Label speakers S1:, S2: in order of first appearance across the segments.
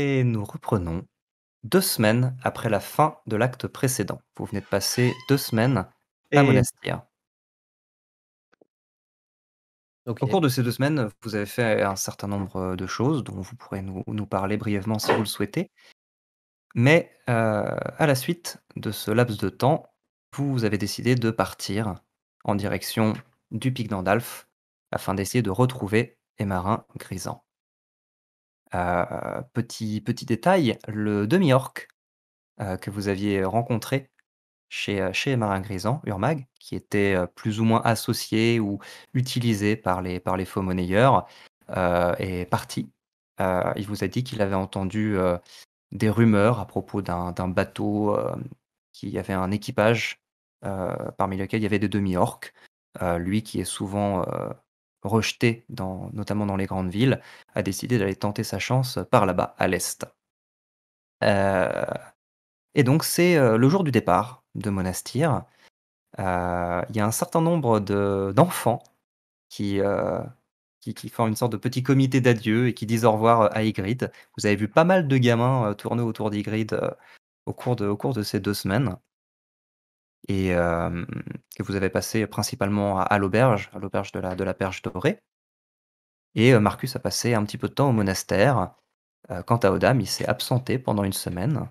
S1: Et nous reprenons 2 semaines après la fin de l'acte précédent. Vous venez de passer 2 semaines à
S2: Et
S1: Monastir. Au
S3: OK.
S1: cours de ces 2 semaines, vous avez fait un certain nombre, de choses dont vous pourrez nous parler brièvement si vous le souhaitez. Mais, à la suite de ce laps de temps, vous avez décidé de partir en direction du pic d'Andalf afin d'essayer de retrouver Aymarin Grisant. Petit détail, le demi-orc, que vous aviez rencontré chez Marin Grisant, Urmag, qui était, plus ou moins associé ou utilisé par les faux monnayeurs, est parti. Il vous a dit qu'il avait entendu, des rumeurs à propos d'un bateau, qui avait un équipage, parmi lequel il y avait des demi-orques. Lui qui est souvent, rejeté notamment dans les grandes villes, a décidé d'aller tenter sa chance par là-bas, à l'est. Heu et donc c'est, le jour du départ de Monastir. Il y a un certain nombre d'enfants qui, qui forment une sorte de petit comité d'adieu et qui disent au revoir, à Ygritte. Vous avez vu pas mal de gamins, tourner autour d'Ygritte, au cours de ces 2 semaines et que vous avez passé principalement à l'auberge de la Perche Dorée et Marcus a passé un petit peu de temps au monastère. Quant à Odam, il s'est absenté pendant une semaine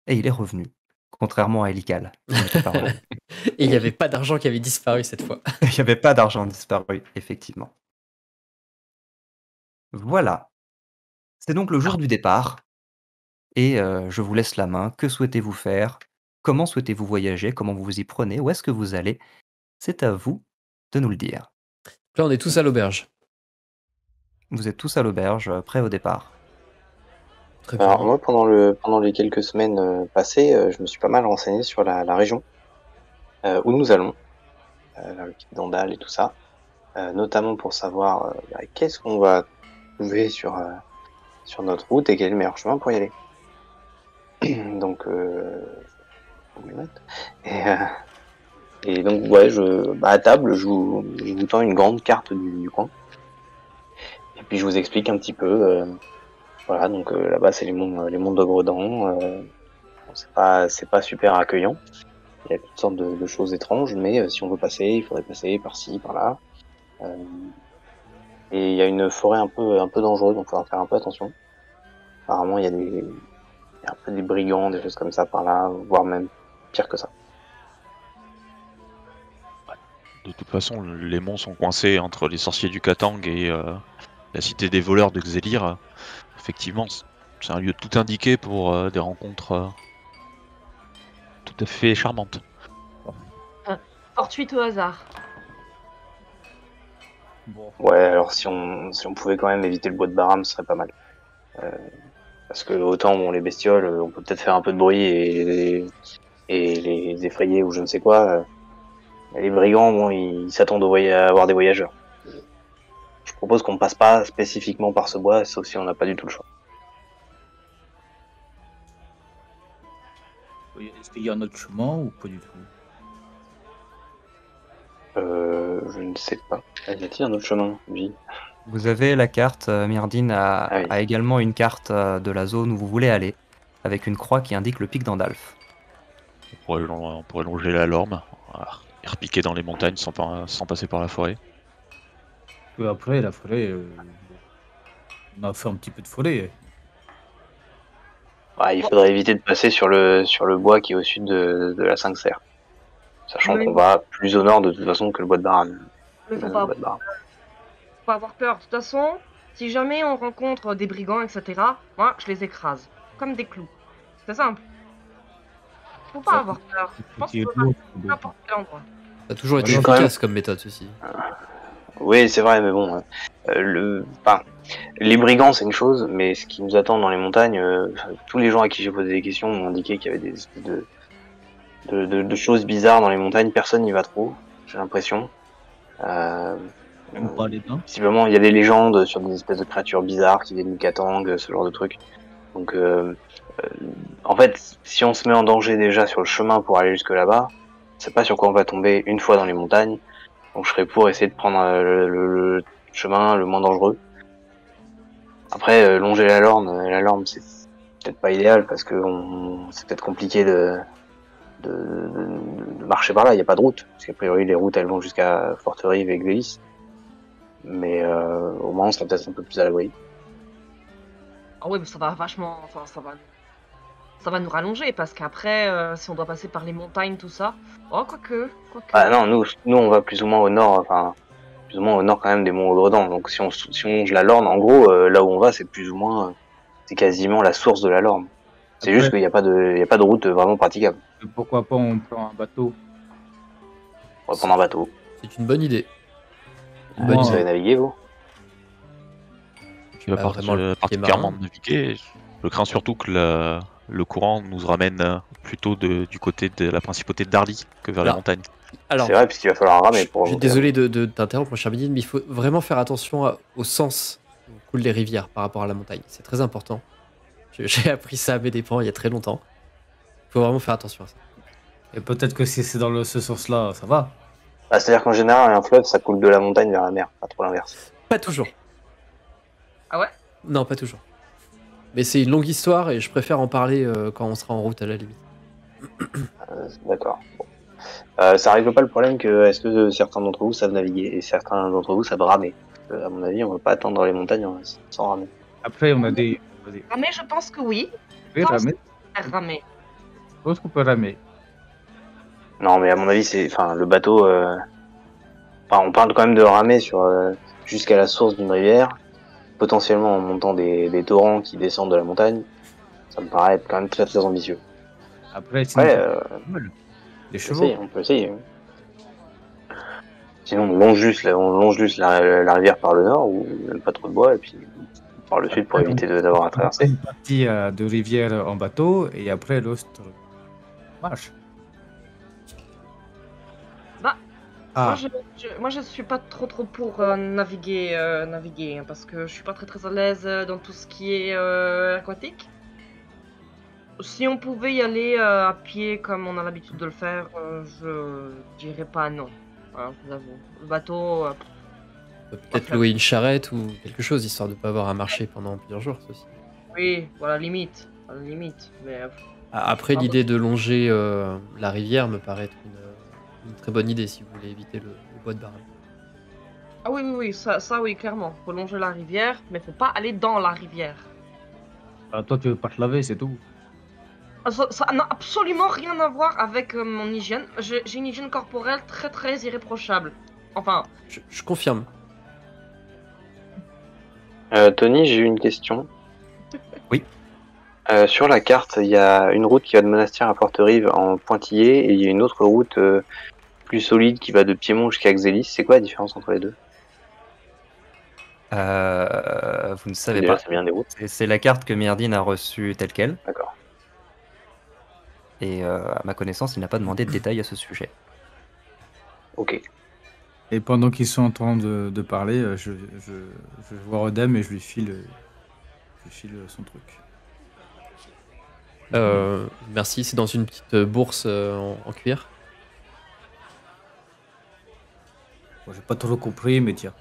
S1: et il est revenu, contrairement à Elical, qui n'était pas revenu.
S3: Et il y avait pas d'argent qui avait disparu cette fois.
S1: Il n'y avait pas d'argent disparu, effectivement. Voilà, c'est donc le jour du départ et je vous laisse la main. Que souhaitez-vous faire? Comment souhaitez-vous voyager? Comment vous vous y prenez? Où est-ce que vous allez? C'est à vous de nous le dire.
S3: Là, on est tous à l'auberge.
S1: Vous êtes tous à l'auberge, prêts au départ.
S3: Très bien.
S2: alors moi, pendant les quelques semaines passées, je me suis pas mal renseigné sur la région où nous allons, vers le pic d'Andal et tout ça, notamment pour savoir qu'est-ce qu'on va trouver sur notre route et quel est le meilleur chemin pour y aller. Donc, faut que je me note. Et donc, ouais, à table, je vous tends une grande carte du coin. Et puis, je vous explique un petit peu. Voilà, donc là-bas, c'est les monts d'Ogredans. C'est pas super accueillant. Il y a toutes sortes de choses étranges, mais si on veut passer, il faudrait passer par-ci, par-là. Et il y a une forêt un peu dangereuse, donc il faudra faire un peu attention. Apparemment, il y a un peu des brigands, des choses comme ça par là, voire même pire que ça.
S4: De toute façon, les monts sont coincés entre les sorciers du Katang et la cité des voleurs de Xelir. Effectivement, c'est un lieu tout indiqué pour des rencontres tout à fait charmantes.
S5: Fortuite au hasard.
S6: Bon.
S2: Ouais, alors si on pouvait quand même éviter le bois de Baram, ce serait pas mal. Parce que autant, bon, les bestioles, on peut peut-être faire un peu de bruit et les effrayer ou je ne sais quoi. Mais les brigands, bon, ils s'attendent à avoir des voyageurs. Je propose qu'on passe pas spécifiquement par ce bois, sauf si on n'a pas du tout le choix.
S6: Est-ce qu'il y a un autre chemin ou pas du tout?
S2: Je ne sais pas. Y a-t-il un autre chemin, oui.
S1: Vous avez la carte, Myrdine
S2: Ah oui.
S1: a également une carte, de la zone où vous voulez aller, avec une croix qui indique le pic d'Andalf.
S4: On pourrait longer la Lorme, et repiquer dans les montagnes sans passer par la forêt.
S6: Après, la forêt, on a fait un petit peu de forêt.
S2: Ouais, il faudrait éviter de passer sur le bois qui est au sud de la Cinq Serres. Sachant
S5: Oui.
S2: qu'on va plus au nord de toute façon que le bois de Baram.
S5: Mais faut pas avoir peur. De toute façon, si jamais on rencontre des brigands, etc., moi, je les écrase. Comme des clous. C'est simple. Faut pas avoir peur. Je pense qu'il faut passer n'importe quel endroit.
S3: Ça a toujours été
S2: Ouais, quand
S3: efficace comme méthode, ceci.
S2: Oui, c'est vrai, mais bon, les brigands c'est une chose, mais ce qui nous attend dans les montagnes, tous les gens à qui j'ai posé des questions m'ont indiqué qu'il y avait des espèces de choses bizarres dans les montagnes. Personne n'y va trop, j'ai l'impression.
S6: Même pas les dents.
S2: Visiblement, il y a des légendes sur des espèces de créatures bizarres qui viennent du Katang, ce genre de trucs. Donc, en fait, si on se met en danger déjà sur le chemin pour aller jusque là-bas, c'est pas sur quoi on va tomber une fois dans les montagnes. Donc, je serais pour essayer de prendre chemin le moins dangereux. Après, longer la Lorne, c'est peut-être pas idéal parce que c'est peut-être compliqué de marcher par là. Il n'y a pas de route. Parce qu'a priori, les routes, elles vont jusqu'à Forterive et Xélis. Mais au moins, on sera peut-être un peu plus à l'abri.
S5: Ah ouais, mais ça va vachement. Enfin, ça va nous rallonger parce qu'après, si on doit passer par les montagnes, tout ça. Oh, quoique.
S2: Ah non, nous, on va plus ou moins au nord, enfin, plus ou moins au nord quand même des monts Audredans. Donc si on longe la Lorne, en gros, là où on va, c'est plus ou moins, c'est quasiment la source de la Lorne. C'est
S6: Après-
S2: juste qu'il n'y a pas de route vraiment praticable.
S6: Pourquoi pas on prend un bateau?
S2: On va prendre un bateau.
S3: C'est une bonne idée. Une
S6: Moi,
S3: bonne
S2: Vous
S3: idée.
S2: savez naviguer, vous?
S4: Qui va
S3: Pas vraiment le pied
S4: particulièrement
S3: marin.
S4: naviguer. Je crains surtout que le courant nous ramène plutôt du côté de la principauté de Darly que vers
S3: Là.
S4: les montagnes.
S3: Alors,
S2: C'est vrai, puisqu'il va falloir ramer pour
S3: je suis
S2: remonter.
S3: désolé de t'interrompre, mon cher Bidin, mais il faut vraiment faire attention au sens où coulent les rivières par rapport à la montagne. C'est très important. J'ai appris ça à mes dépens il y a très longtemps. Il faut vraiment faire attention à ça.
S6: et peut-être que si c'est dans ce sens-là, ça va.
S2: Bah, c'est-à-dire qu'en général, un fleuve, ça coule de la montagne vers la mer, pas trop l'inverse.
S3: Pas toujours.
S5: Ah ouais?
S3: Non, pas toujours. Mais c'est une longue histoire et je préfère en parler quand on sera en route à la limite.
S2: D'accord. Bon. Ça règle pas le problème que est-ce que certains d'entre vous savent naviguer et certains d'entre vous savent ramer. À mon avis, on va pas atteindre les montagnes sans ramer.
S6: Après, on a des. Vas-y.
S5: Ramer, je pense que oui.
S6: Oui, ramer.
S5: Ramer.
S6: Je pense qu'on peut ramer.
S2: Non, mais à mon avis, enfin, le bateau. Enfin, on parle quand même de ramer jusqu'à la source d'une rivière, potentiellement en montant des torrents qui descendent de la montagne. Ça me paraît être quand même très très ambitieux.
S6: Après, sinon,
S2: Ouais,
S6: des chevaux.
S2: on peut essayer. Sinon, on longe juste la rivière par le nord, où il n'y a même pas trop de bois, et puis par le sud pour éviter d'avoir à traverser.
S6: Une partie de rivière en bateau et après l'autre marche.
S5: Bah,
S6: Ah,
S5: Moi, je suis pas trop pour naviguer, hein, parce que je suis pas très à l'aise dans tout ce qui est aquatique. Si on pouvait y aller à pied comme on a l'habitude de le faire, je dirais pas non. Hein, je vous avoue. Le bateau,
S3: Peut-être louer une charrette ou quelque chose, histoire de pas avoir à marcher pendant plusieurs jours. Ceci.
S5: oui, voilà, limite. À la limite. Mais
S3: Après, l'idée de longer la rivière me paraît être une très bonne idée si vous voulez éviter le bois de barrage.
S5: ah oui, ça oui, clairement. Faut longer la rivière, mais faut pas aller dans la rivière.
S6: toi, tu veux pas te laver, c'est tout.
S5: Ça n'a absolument rien à voir avec mon hygiène. J'ai une hygiène corporelle très irréprochable. Enfin,
S3: Je confirme.
S2: Tony, j'ai eu une question.
S1: Oui.
S2: Sur la carte, il y a une route qui va de Monastir à Porterive en pointillé, et il y a une autre route plus solide qui va de Piémont jusqu'à Xélis. C'est quoi la différence entre les deux?
S1: Vous ne savez
S2: Déjà,
S1: pas.
S2: c'est bien des routes.
S1: C'est la carte que Myrdine a reçue telle quelle.
S2: D'accord.
S1: Et à ma connaissance, il n'a pas demandé de détails à ce sujet.
S2: Ok.
S6: Et pendant qu'ils sont en train de parler, je vois Rodem et je lui file son truc.
S3: Merci, c'est dans une petite bourse en cuir.
S6: Bon, j'ai pas trop compris, mais tiens.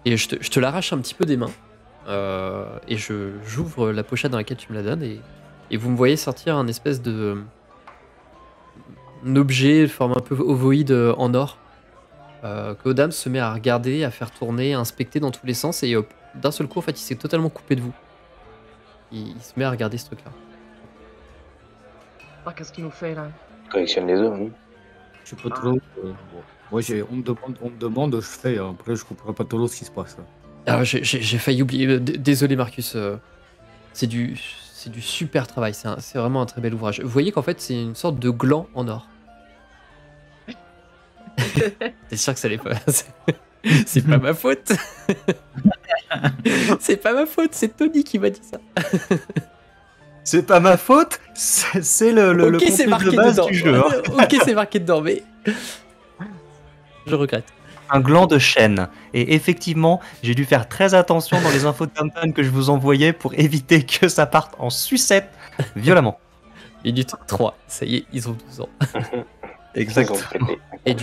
S3: Et je te l'arrache un petit peu des mains. Et j'ouvre la pochette dans laquelle tu me la donnes. Et vous me voyez sortir un espèce de. Un objet de forme un peu ovoïde en or. Que Odam se met à regarder, à faire tourner, à inspecter dans tous les sens. Et d'un seul coup, en fait, il s'est totalement coupé de vous. Il se met à regarder ce truc-là.
S5: ah, qu'est-ce qu'il nous fait là?
S2: Collectionne les œufs. Hein.
S6: Je sais pas trop. Bon. Moi, on me demande, je fais. Après, je comprends pas trop ce qui se passe.
S3: Ah, j'ai failli oublier. Désolé, Marcus. C'est du super travail. C'est vraiment un très bel ouvrage. Vous voyez qu'en fait, c'est une sorte de gland en or. T'es sûr que ça l'est pas? C'est pas ma faute. C'est pas ma faute. C'est Tony qui m'a dit ça.
S1: C'est pas ma faute, c'est le
S3: Ok, c'est
S1: contenu
S3: marqué
S1: de base
S3: dedans.
S1: du jeu. Hein.
S3: Ok, c'est marqué dedans, mais je regrette.
S1: Un gland de chêne. Et effectivement, j'ai dû faire très attention dans les infos de Downtown que je vous envoyais pour éviter que ça parte en sucette violemment.
S3: Minute 3. Ça y est, ils ont 12 ans.
S2: Exactement. Traité.
S3: Et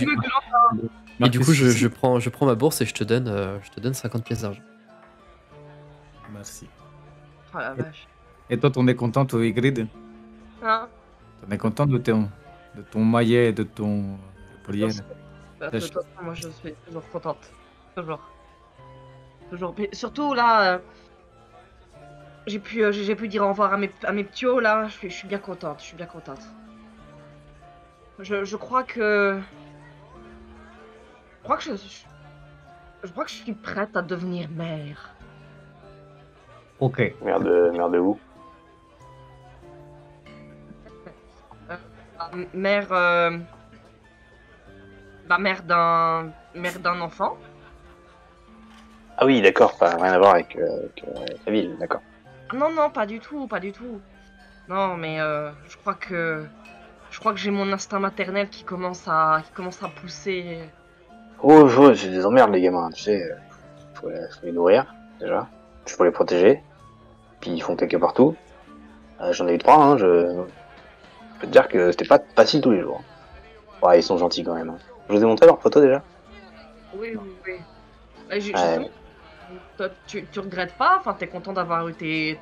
S3: du coup, je prends ma bourse et je te donne 50 pièces d'argent.
S6: Merci.
S5: Oh la vache.
S6: Et toi, t'en es content, toi, Ygritte?
S5: Hein?
S6: T'en es content de ton maillet et de ton
S5: Bien
S6: poilier?
S5: sûr. De toute façon, moi je suis toujours contente. Toujours. Toujours. Mais surtout là, j'ai pu dire au revoir à mes ptios là. Je suis bien contente. Je suis bien contente. Je crois que. Je crois que je crois que je suis prête à devenir mère.
S6: Ok.
S2: Merde où?
S5: Mère. Mère d'un enfant.
S2: Ah oui, d'accord, pas rien à voir avec la ville, d'accord.
S5: Ah non, non, pas du tout, pas du tout. Non, mais je crois que j'ai mon instinct maternel qui commence à pousser.
S2: Oh, c'est des emmerdes, les gamins, tu sais. Faut les nourrir, déjà. Faut les protéger. Puis ils font caca partout. J'en ai eu 3, hein, je peux te dire que c'était pas facile tous les jours. Ouais, ils sont gentils quand même. Hein. Je vous ai montré leurs photos déjà?
S5: Oui, oui, oui. Justement,
S2: Ouais.
S5: toi, tu regrettes pas? Enfin, t'es content d'avoir eu tes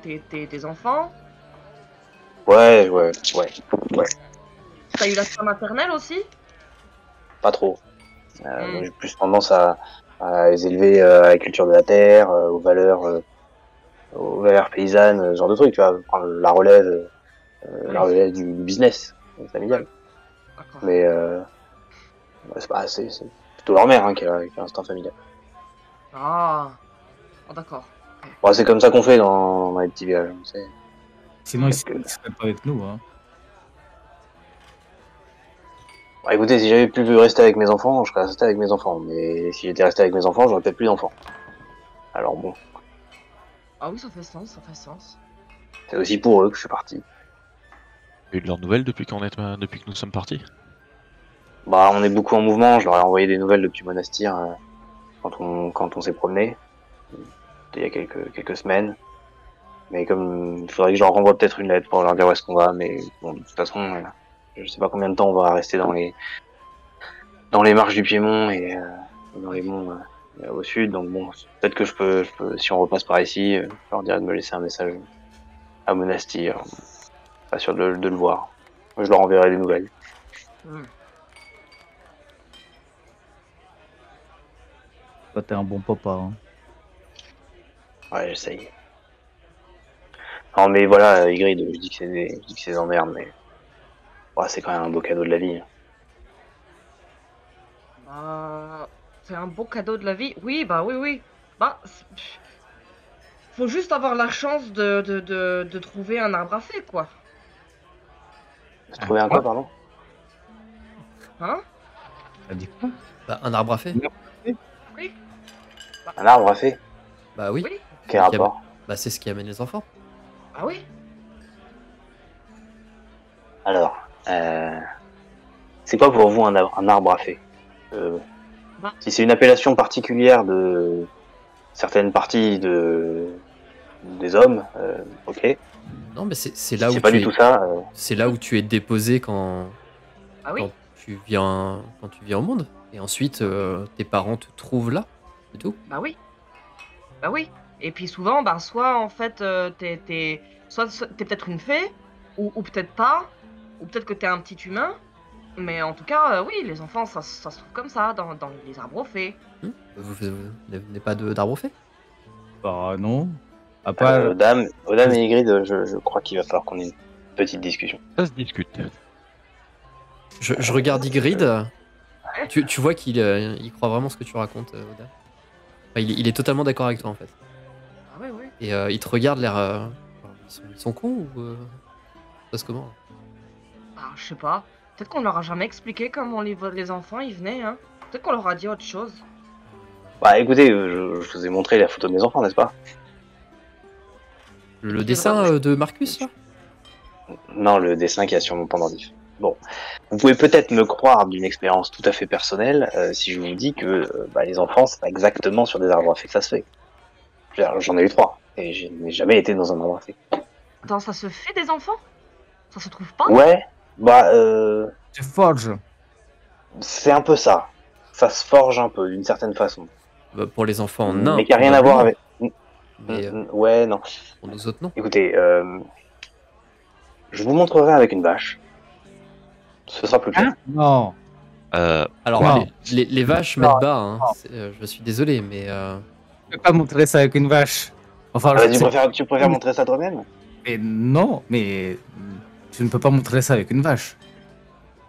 S5: enfants?
S2: Ouais.
S5: T'as eu l'instinct maternel aussi?
S2: Pas trop. Moi,
S5: Hmm.
S2: j'ai plus tendance à les élever à la culture de la terre, aux valeurs paysannes, ce genre de trucs, tu vois, prendre la
S5: Oui,
S2: relève du business familial.
S5: d'accord.
S2: Mais c'est plutôt leur mère hein, qui a l'instinct familial.
S5: Ah, oh, d'accord. Ok.
S2: Bon, c'est comme ça qu'on fait dans les petits villages, tu sais.
S6: Sinon,
S2: Parce que,
S6: ils seraient pas avec nous. Hein.
S2: bah, écoutez, si j'avais pu rester avec mes enfants, je serais resté avec mes enfants. Mais si j'étais resté avec mes enfants, j'aurais peut-être plus d'enfants. Alors bon,
S5: Ah oui, ça fait sens, ça fait sens.
S2: c'est aussi pour eux que je suis parti.
S4: Et de leurs nouvelles depuis depuis que nous sommes partis.
S2: Bah, on est beaucoup en mouvement. Je leur ai envoyé des nouvelles depuis Monastir quand on s'est promené. Il y a quelques semaines. Mais comme il faudrait que je leur renvoie peut-être une lettre pour leur dire où est-ce qu'on va. Mais bon, de toute façon, je sais pas combien de temps on va rester dans les marches du Piémont et dans les monts au sud. Donc bon, peut-être que je peux, si on repasse par ici, je leur dirai de me laisser un message à Monastir. Pas sûr de le voir. Je leur enverrai des nouvelles.
S5: Hmm.
S6: Toi, t'es un bon papa. Hein.
S2: Ouais, j'essaye. Non mais voilà, Ygritte, je dis que c'est des emmerdes, mais ouais, c'est quand même un beau cadeau de la vie.
S5: C'est un beau cadeau de la vie. Oui, bah oui, oui. Bah, faut juste avoir la chance de trouver un arbre à fée, quoi.
S2: J'ai trouvé un quoi, pardon?
S5: Hein?
S6: T'as dit quoi?
S3: Bah, un arbre à fée.
S5: Oui,
S2: Un arbre à fée?
S3: Bah oui.
S5: oui,
S2: Quel
S3: Qui
S2: rapport?
S3: Bah c'est ce qui amène les enfants.
S5: bah oui.
S2: Alors, c'est quoi pour vous un arbre à fée?
S5: Bah,
S2: Si c'est une appellation particulière de certaines parties des hommes, ok.
S3: Non, mais c'est
S2: Si
S3: là
S2: c'est
S3: où
S2: pas
S3: tu
S2: du
S3: es.
S2: tout ça,
S3: C'est là où tu es déposé
S5: bah oui.
S3: quand tu viens au monde. Et ensuite, tes parents te trouvent là. C'est tout.
S5: Bah oui. Bah oui. Et puis souvent, bah soit en fait, soit t'es peut-être une fée, ou peut-être pas, ou peut-être que t'es un petit humain. Mais en tout cas, oui, les enfants, ça se trouve comme ça, dans les arbres aux fées.
S3: Vous n'avez pas d'arbre au fait.
S6: Bah non. À part,
S2: Odam et Ygritte, je crois qu'il va falloir qu'on ait une petite discussion.
S4: Ça se discute.
S3: Je regarde Ygritte. Tu vois qu'il il croit vraiment ce que tu racontes, Oda. Enfin, il est totalement d'accord avec toi en fait.
S5: Ah oui, oui.
S3: Et il te regarde l'air. Ils sont cons ou ça se passe comment?
S5: Bah, je sais pas. Peut-être qu'on leur a jamais expliqué comment les enfants ils venaient, hein. Peut-être qu'on leur a dit autre chose.
S2: Bah écoutez, je vous ai montré la photo de mes enfants, n'est-ce pas?
S3: Le dessin de Marcus là?
S2: Non, le dessin qu'il y a sur mon pendant-vif. Bon, vous pouvez peut-être me croire d'une expérience tout à fait personnelle si je vous dis que les enfants, c'est pas exactement sur des arbres à fée que ça se fait. J'en ai eu 3 et je n'ai jamais été dans un arbre à fée.
S5: Attends, ça se fait des enfants? Ça se trouve pas?
S2: Ouais,
S6: tu forges.
S2: c'est un peu ça. Ça se forge un peu d'une certaine façon.
S3: Bah, pour les enfants nains.
S2: Mais qui a rien à voir avec.
S3: Mais
S2: Ouais, non.
S3: pour nous autres, non.
S2: Écoutez, je vous montrerai avec une vache. Ce sera plus clair.
S6: Hein? Non.
S3: Alors,
S6: Non.
S3: les vaches mettent bas, hein. Je suis désolé, mais
S6: Je peux pas montrer ça avec une vache. Enfin,
S2: Ah,
S6: je sais-
S2: tu préfères montrer ça toi-même?
S6: mais non, mais je ne peux pas montrer ça avec une vache.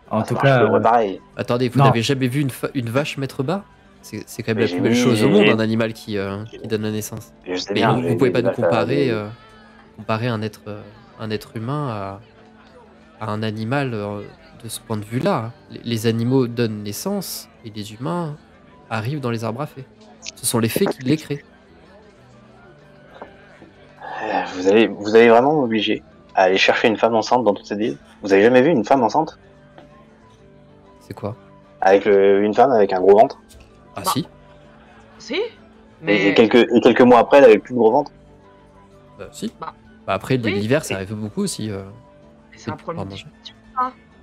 S6: En
S2: Ah, ça
S6: tout
S2: marche
S6: cas,
S2: à peu près pareil.
S3: attendez, vous
S6: Non.
S3: n'avez jamais vu une vache mettre bas? C'est quand même
S2: Mais
S3: la
S2: j'ai
S3: plus belle
S2: mis-
S3: chose au
S2: j'ai-
S3: monde,
S2: j'ai-
S3: un animal qui donne la naissance.
S2: Je sais
S3: Mais
S2: bien.
S3: vous pouvez pas nous comparer un être humain à un animal de ce point de vue-là. Hein. Les animaux donnent naissance et les humains arrivent dans les arbres à fées. Ce sont les fées qui les créent.
S2: Vous allez vraiment m'obliger à aller chercher une femme enceinte dans toute cette ville? Vous avez jamais vu une femme enceinte?
S3: C'est quoi?
S2: Avec une femme avec un gros ventre?
S3: Ah
S5: Bah,
S3: si,
S5: Si,
S2: Et
S5: mais
S2: quelques mois après, elle avait plus de gros ventre?
S3: si.
S5: Bah,
S3: Bah, après,
S5: oui.
S3: l'hiver, ça arrive beaucoup aussi.
S5: c'est un problème.
S3: Pas manger.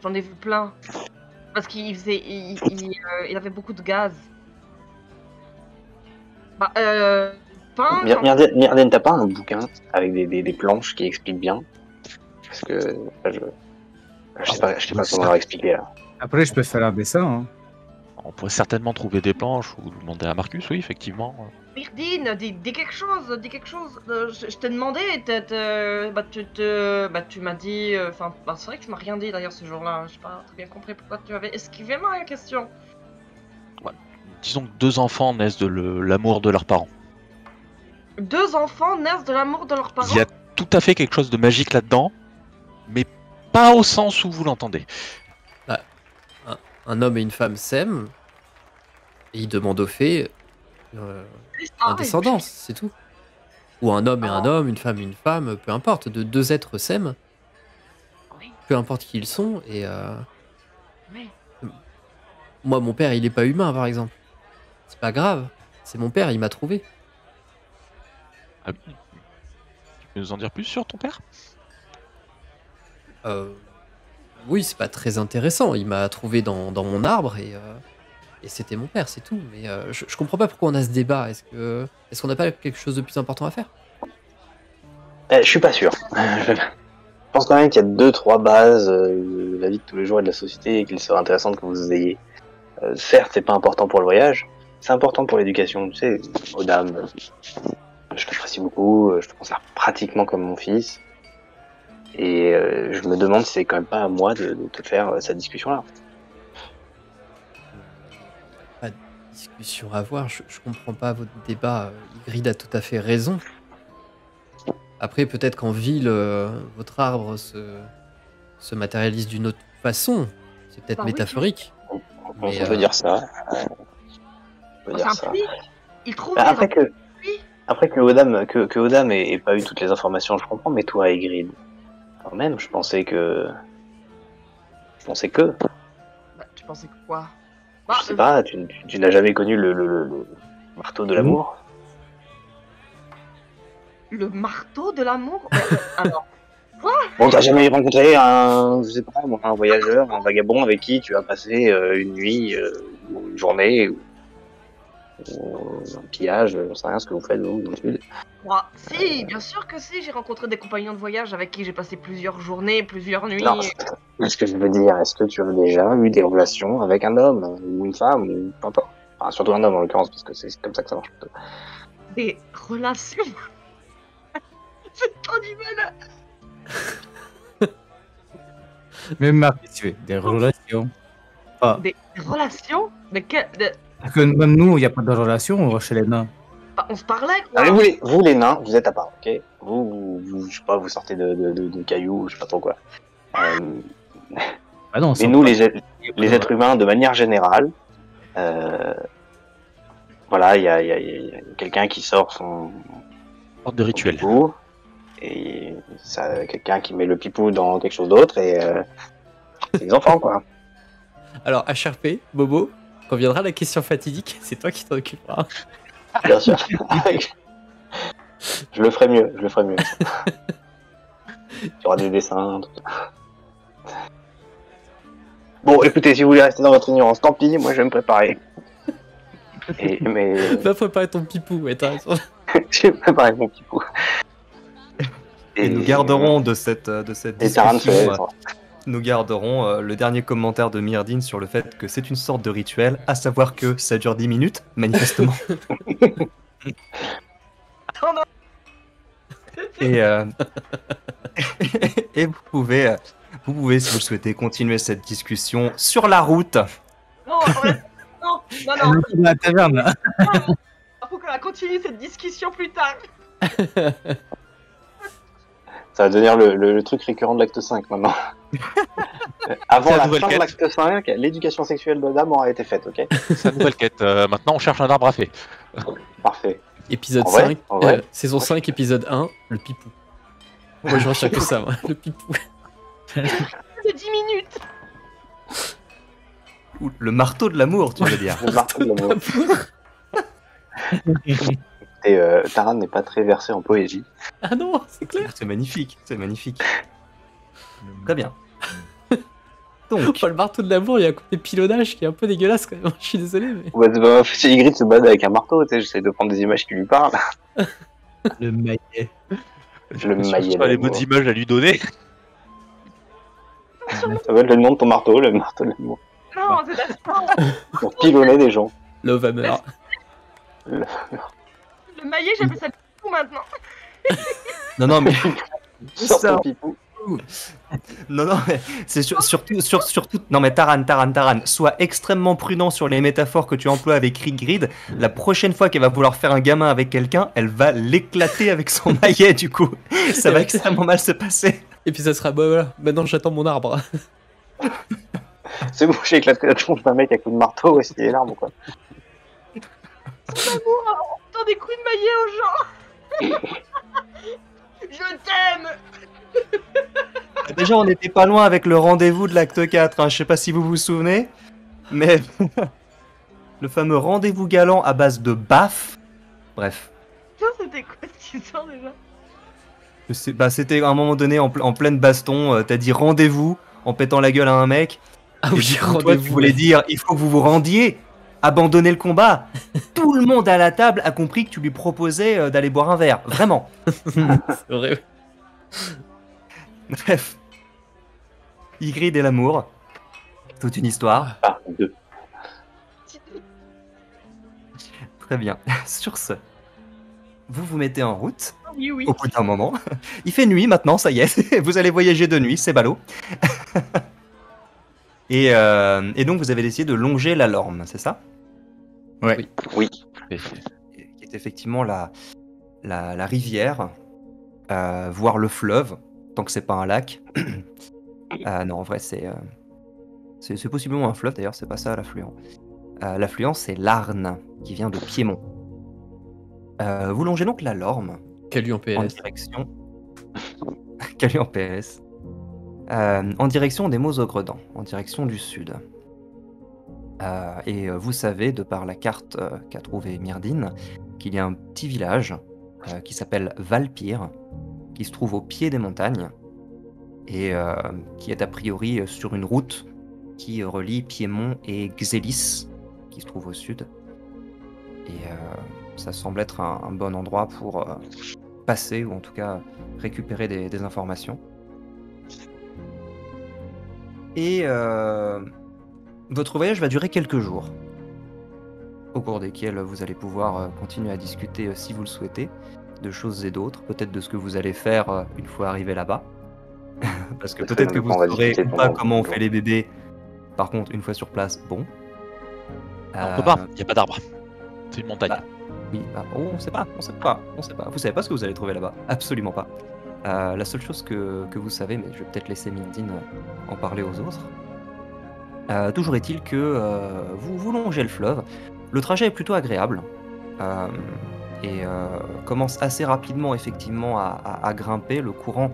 S5: J'en ai vu plein. Parce qu'il faisait, il avait beaucoup de gaz. Bah, pain,
S2: Myrden, t'as pas un bouquin avec des planches qui expliquent bien? Parce que là, je sais pas comment leur expliquer là.
S6: après, je peux faire un dessin. Hein.
S4: On pourrait certainement trouver des planches ou demander à Marcus, oui, effectivement.
S5: Myrdine, dis quelque chose, dis quelque chose. Je t'ai demandé, tu m'as dit, enfin, c'est vrai que tu m'as rien dit d'ailleurs ce jour-là. J'ai pas très bien compris pourquoi tu avais esquivé ma question.
S4: Disons que 2 enfants naissent de l'amour de leurs parents.
S5: 2 enfants naissent de l'amour de leurs parents.
S4: Il y a tout à fait quelque chose de magique là-dedans, mais pas au sens où vous l'entendez.
S3: Un homme et une femme s'aiment et ils demandent aux fées
S5: Ah,
S3: un descendance, c'est tout. Ou un homme et un homme, une femme et une femme, peu importe. Deux êtres s'aiment,
S5: Oui,
S3: peu importe qui ils sont. Et
S5: oui.
S3: moi, mon père, il est pas humain, par exemple. C'est pas grave. C'est mon père, il m'a trouvé.
S4: Ah oui. Tu peux nous en dire plus sur ton père?
S3: Oui, c'est pas très intéressant. Il m'a trouvé dans mon arbre et c'était mon père, c'est tout. Mais je comprends pas pourquoi on a ce débat. Est-ce qu'on n'a pas quelque chose de plus important à faire?
S2: Je suis pas sûr. Je pense quand même qu'il y a 2-3 bases de la vie de tous les jours et de la société et qu'il serait intéressant que vous ayez. Certes, c'est pas important pour le voyage, c'est important pour l'éducation. Tu sais, Odam, je t'apprécie beaucoup, je te considère pratiquement comme mon fils. Et je me demande si c'est quand même pas à moi de te faire cette discussion-là.
S3: Pas de discussion à avoir. Je comprends pas votre débat. Ygritte a tout à fait raison. Après, peut-être qu'en ville, votre arbre se matérialise d'une autre façon. C'est peut-être
S5: Bah oui,
S3: métaphorique.
S2: On
S3: Mais,
S2: peut dire ça. On peut
S5: C'est
S2: dire
S5: un
S2: ça.
S5: puits. Il trouve
S2: Bah,
S5: des puits.
S2: après que Odam ait pas eu toutes les informations, je comprends, mais toi, Ygritte, quand même, je pensais que.
S5: Bah, tu pensais que quoi? Bah,
S2: Je sais pas, tu n'as jamais connu le marteau de l'amour?
S5: Le marteau de l'amour. Alors,
S2: Bon, t'as jamais rencontré je sais pas, moi, un voyageur, un vagabond avec qui tu as passé une nuit, ou une journée, ou un pillage, j'en sais rien ce que vous faites, vous, dans le sud.
S5: moi, si, bien sûr que si. J'ai rencontré des compagnons de voyage avec qui j'ai passé plusieurs journées, plusieurs nuits.
S2: Non, ce que je veux dire, est-ce que tu as déjà eu des relations avec un homme, ou une femme, ou peu importe. Enfin, surtout un homme en l'occurrence, parce que c'est comme ça que ça marche plutôt.
S5: Des relations. C'est ton humain.
S6: Même Marc, si tu veux, des relations. Ah,
S5: Des relations. Mais
S6: parce que même nous, il n'y a pas de relation chez les nains.
S5: bah, on se parlait quoi.
S2: Allez, vous les nains, vous êtes à part, ok? Vous, je sais pas, vous sortez de cailloux, je sais pas trop quoi.
S6: Ah non,
S2: Mais nous, les êtres humains, de manière générale, voilà, il y a quelqu'un qui sort son
S4: Sorte de rituel.
S2: pipou, et ça, quelqu'un qui met le pipou dans quelque chose d'autre, et c'est les enfants, quoi.
S3: alors, HRP, Bobo, quand viendra la question fatidique, c'est toi qui t'en occuperas.
S2: Bien sûr. Je le ferai mieux. Il y aura des dessins, tout ça. Bon, écoutez, si vous voulez rester dans votre ignorance, tant pis, moi je vais me préparer. Mais
S3: Va préparer ton pipou, ouais, t'as raison.
S2: J'ai préparé mon pipou.
S1: Et nous garderons de cette
S2: Et Taran se lève.
S1: discussion, nous garderons le dernier commentaire de Myrdine sur le fait que c'est une sorte de rituel, à savoir que ça dure 10 minutes, manifestement.
S5: Oh non.
S1: Et, et vous pouvez, si vous le souhaitez, continuer cette discussion sur la route.
S5: Non, non, non, non.
S6: Dans la taverne, là.
S5: Faut qu'on continue cette discussion plus tard.
S2: Ça va devenir le truc récurrent de l'acte 5 maintenant. Avant
S4: C'est la
S2: la
S4: nouvelle
S2: fin de
S4: quête.
S2: l'acte 5, l'éducation sexuelle de Dame aura été faite, ok?
S4: C'est la nouvelle quête. Maintenant, on cherche un arbre à fée.
S2: Parfait.
S3: Épisode
S2: En vrai,
S3: 5,
S2: en vrai.
S3: saison 5, épisode 1, le pipou. Moi, je retiens que ça, moi, le pipou.
S5: De 10 minutes.
S1: Ou le marteau de l'amour, tu veux dire.
S2: Le marteau de l'amour. Et Taran n'est pas très versé en poésie.
S3: Ah non, c'est clair.
S1: C'est magnifique, c'est magnifique. Très bien. Donc,
S3: Oh, le marteau de l'amour, il y a un côté pilonnage qui est un peu dégueulasse quand même. Je suis désolé, mais.
S2: Ouais, c'est pas- c'est Ygritte se bat avec un marteau, tu sais, j'essaie de prendre des images qui lui parlent.
S6: Le maillet.
S2: Le maillet.
S4: Pas les
S2: d'amour.
S4: bonnes images à lui donner.
S2: Ça va être le nom de ton marteau, le marteau de l'amour.
S5: Non, c'est d'accord.
S2: Pour pilonner des gens.
S3: Love Hammer.
S5: Le maillet, j'appelle ça pipou maintenant.
S1: non, non, mais
S2: Sors
S1: Ça-
S2: ton pipou.
S1: non, mais c'est surtout, non, mais Taran, sois extrêmement prudent sur les métaphores que tu emploies avec Rigrid. La prochaine fois qu'elle va vouloir faire un gamin avec quelqu'un, elle va l'éclater avec son maillet, du coup. Ça va extrêmement mal se passer.
S3: Et puis ça sera, bah voilà, maintenant j'attends mon arbre.
S2: C'est bon, j'ai éclaté la tronche d'un mec à coup de marteau, ouais, c'était énorme ou quoi?
S5: Amour, on donne des coups de maillet aux gens. Je t'aime.
S1: Déjà, on n'était pas loin avec le rendez-vous de l'acte 4, hein. Je sais pas si vous vous souvenez, mais le fameux rendez-vous galant à base de baffes. Bref.
S5: Putain, c'était quoi cette histoire déjà?
S1: C'était à un moment donné en pleine baston, t'as dit rendez-vous en pétant la gueule à un mec.
S3: Ah
S1: Et
S3: oui,
S1: du coup, toi, tu
S3: rendez-vous.
S1: voulais dire il faut que vous vous rendiez, abandonnez le combat. Tout le monde à la table a compris que tu lui proposais d'aller boire un verre. Vraiment.
S3: C'est vrai.
S1: Bref. Ygritte et l'amour. Toute une histoire.
S2: Ah, 2.
S1: Très bien. Sur ce, vous vous mettez en route.
S5: Oui, oui.
S1: Au bout d'un moment. Il fait nuit maintenant, ça y est. Vous allez voyager de nuit, c'est ballot. Et donc vous avez décidé de longer la Lorme, c'est ça?
S2: Oui.
S1: Qui est effectivement la rivière, voire le fleuve, tant que c'est pas un lac. Non, en vrai, c'est possiblement un fleuve, d'ailleurs, c'est pas ça l'affluent. L'affluent, c'est l'Arne, qui vient de Piémont. Vous longez donc la Lorme
S3: Calu en
S1: en
S3: PLS.
S1: direction. Calu en PS. En direction des Mosogredans, en direction du sud. Et vous savez, de par la carte qu'a trouvée Myrdine, qu'il y a un petit village qui s'appelle Valpyr, qui se trouve au pied des montagnes, et qui est a priori sur une route qui relie Piémont et Xélis, qui se trouve au sud. Et ça semble être un bon endroit pour passer, ou en tout cas récupérer des informations. Et votre voyage va durer quelques jours, au cours desquels vous allez pouvoir continuer à discuter, si vous le souhaitez, de choses et d'autres, peut-être de ce que vous allez faire une fois arrivé là-bas. Parce que
S2: Parce que
S1: peut-être que vous
S2: on va
S1: saurez
S2: discuter
S1: ou pas
S2: pendant
S1: comment on
S2: quelques
S1: fait les bébés. Par contre, une fois sur place, bon.
S4: On peut pas, il n'y a pas d'arbre. C'est une montagne.
S1: Bah, Oui, on sait pas. Vous savez pas ce que vous allez trouver là-bas, absolument pas. La seule chose que vous savez, mais je vais peut-être laisser Myrdine en parler aux autres. Toujours est-il que vous longez le fleuve. Le trajet est plutôt agréable et commence assez rapidement effectivement à grimper. Le courant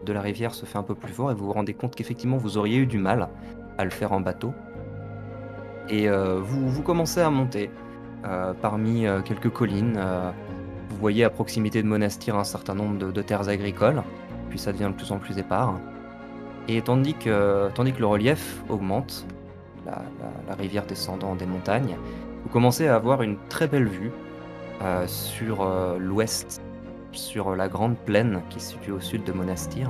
S1: de la rivière se fait un peu plus fort et vous vous rendez compte qu'effectivement vous auriez eu du mal à le faire en bateau. Et vous commencez à monter parmi quelques collines. Vous voyez à proximité de Monastir un certain nombre de terres agricoles, puis ça devient de plus en plus épars. Et tandis que le relief augmente, la rivière descendant des montagnes, vous commencez à avoir une très belle vue sur l'ouest, sur la grande plaine qui se situe au sud de Monastir.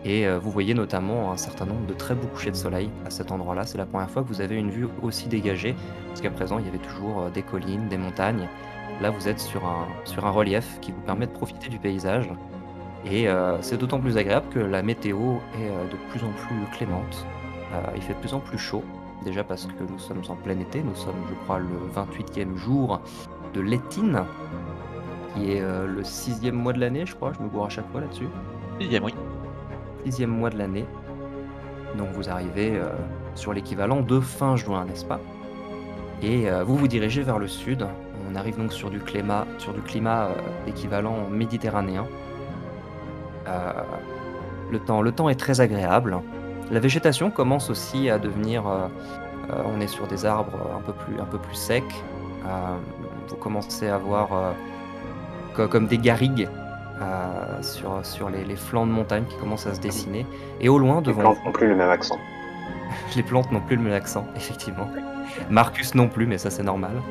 S1: Et vous voyez notamment un certain nombre de très beaux couchers de soleil à cet endroit-là. C'est la première fois que vous avez une vue aussi dégagée. Jusqu'à présent, il y avait toujours des collines, des montagnes. Là, vous êtes sur un relief qui vous permet de profiter du paysage. Et c'est d'autant plus agréable que la météo est de plus en plus clémente. Il fait de plus en plus chaud. Déjà parce que nous sommes en plein été. Nous sommes, je crois, le 28e jour de l'Étine, qui est le 6e mois de l'année, je crois. Je me gourre à chaque fois là-dessus.
S4: Oui.
S1: 6e mois de l'année. Donc vous arrivez sur l'équivalent de fin juin, n'est-ce pas? Et vous vous dirigez vers le sud. On arrive donc sur du climat équivalent méditerranéen. Le temps est très agréable. La végétation commence aussi à devenir... on est sur des arbres un peu plus secs. Vous commencez à voir comme des garrigues sur les flancs de montagne qui commencent à se dessiner. Et au loin,
S2: Les
S1: devant
S2: plantes
S1: vous,
S2: n'ont plus le même accent.
S1: les plantes n'ont plus le même accent, effectivement. Marcus non plus, mais ça c'est normal.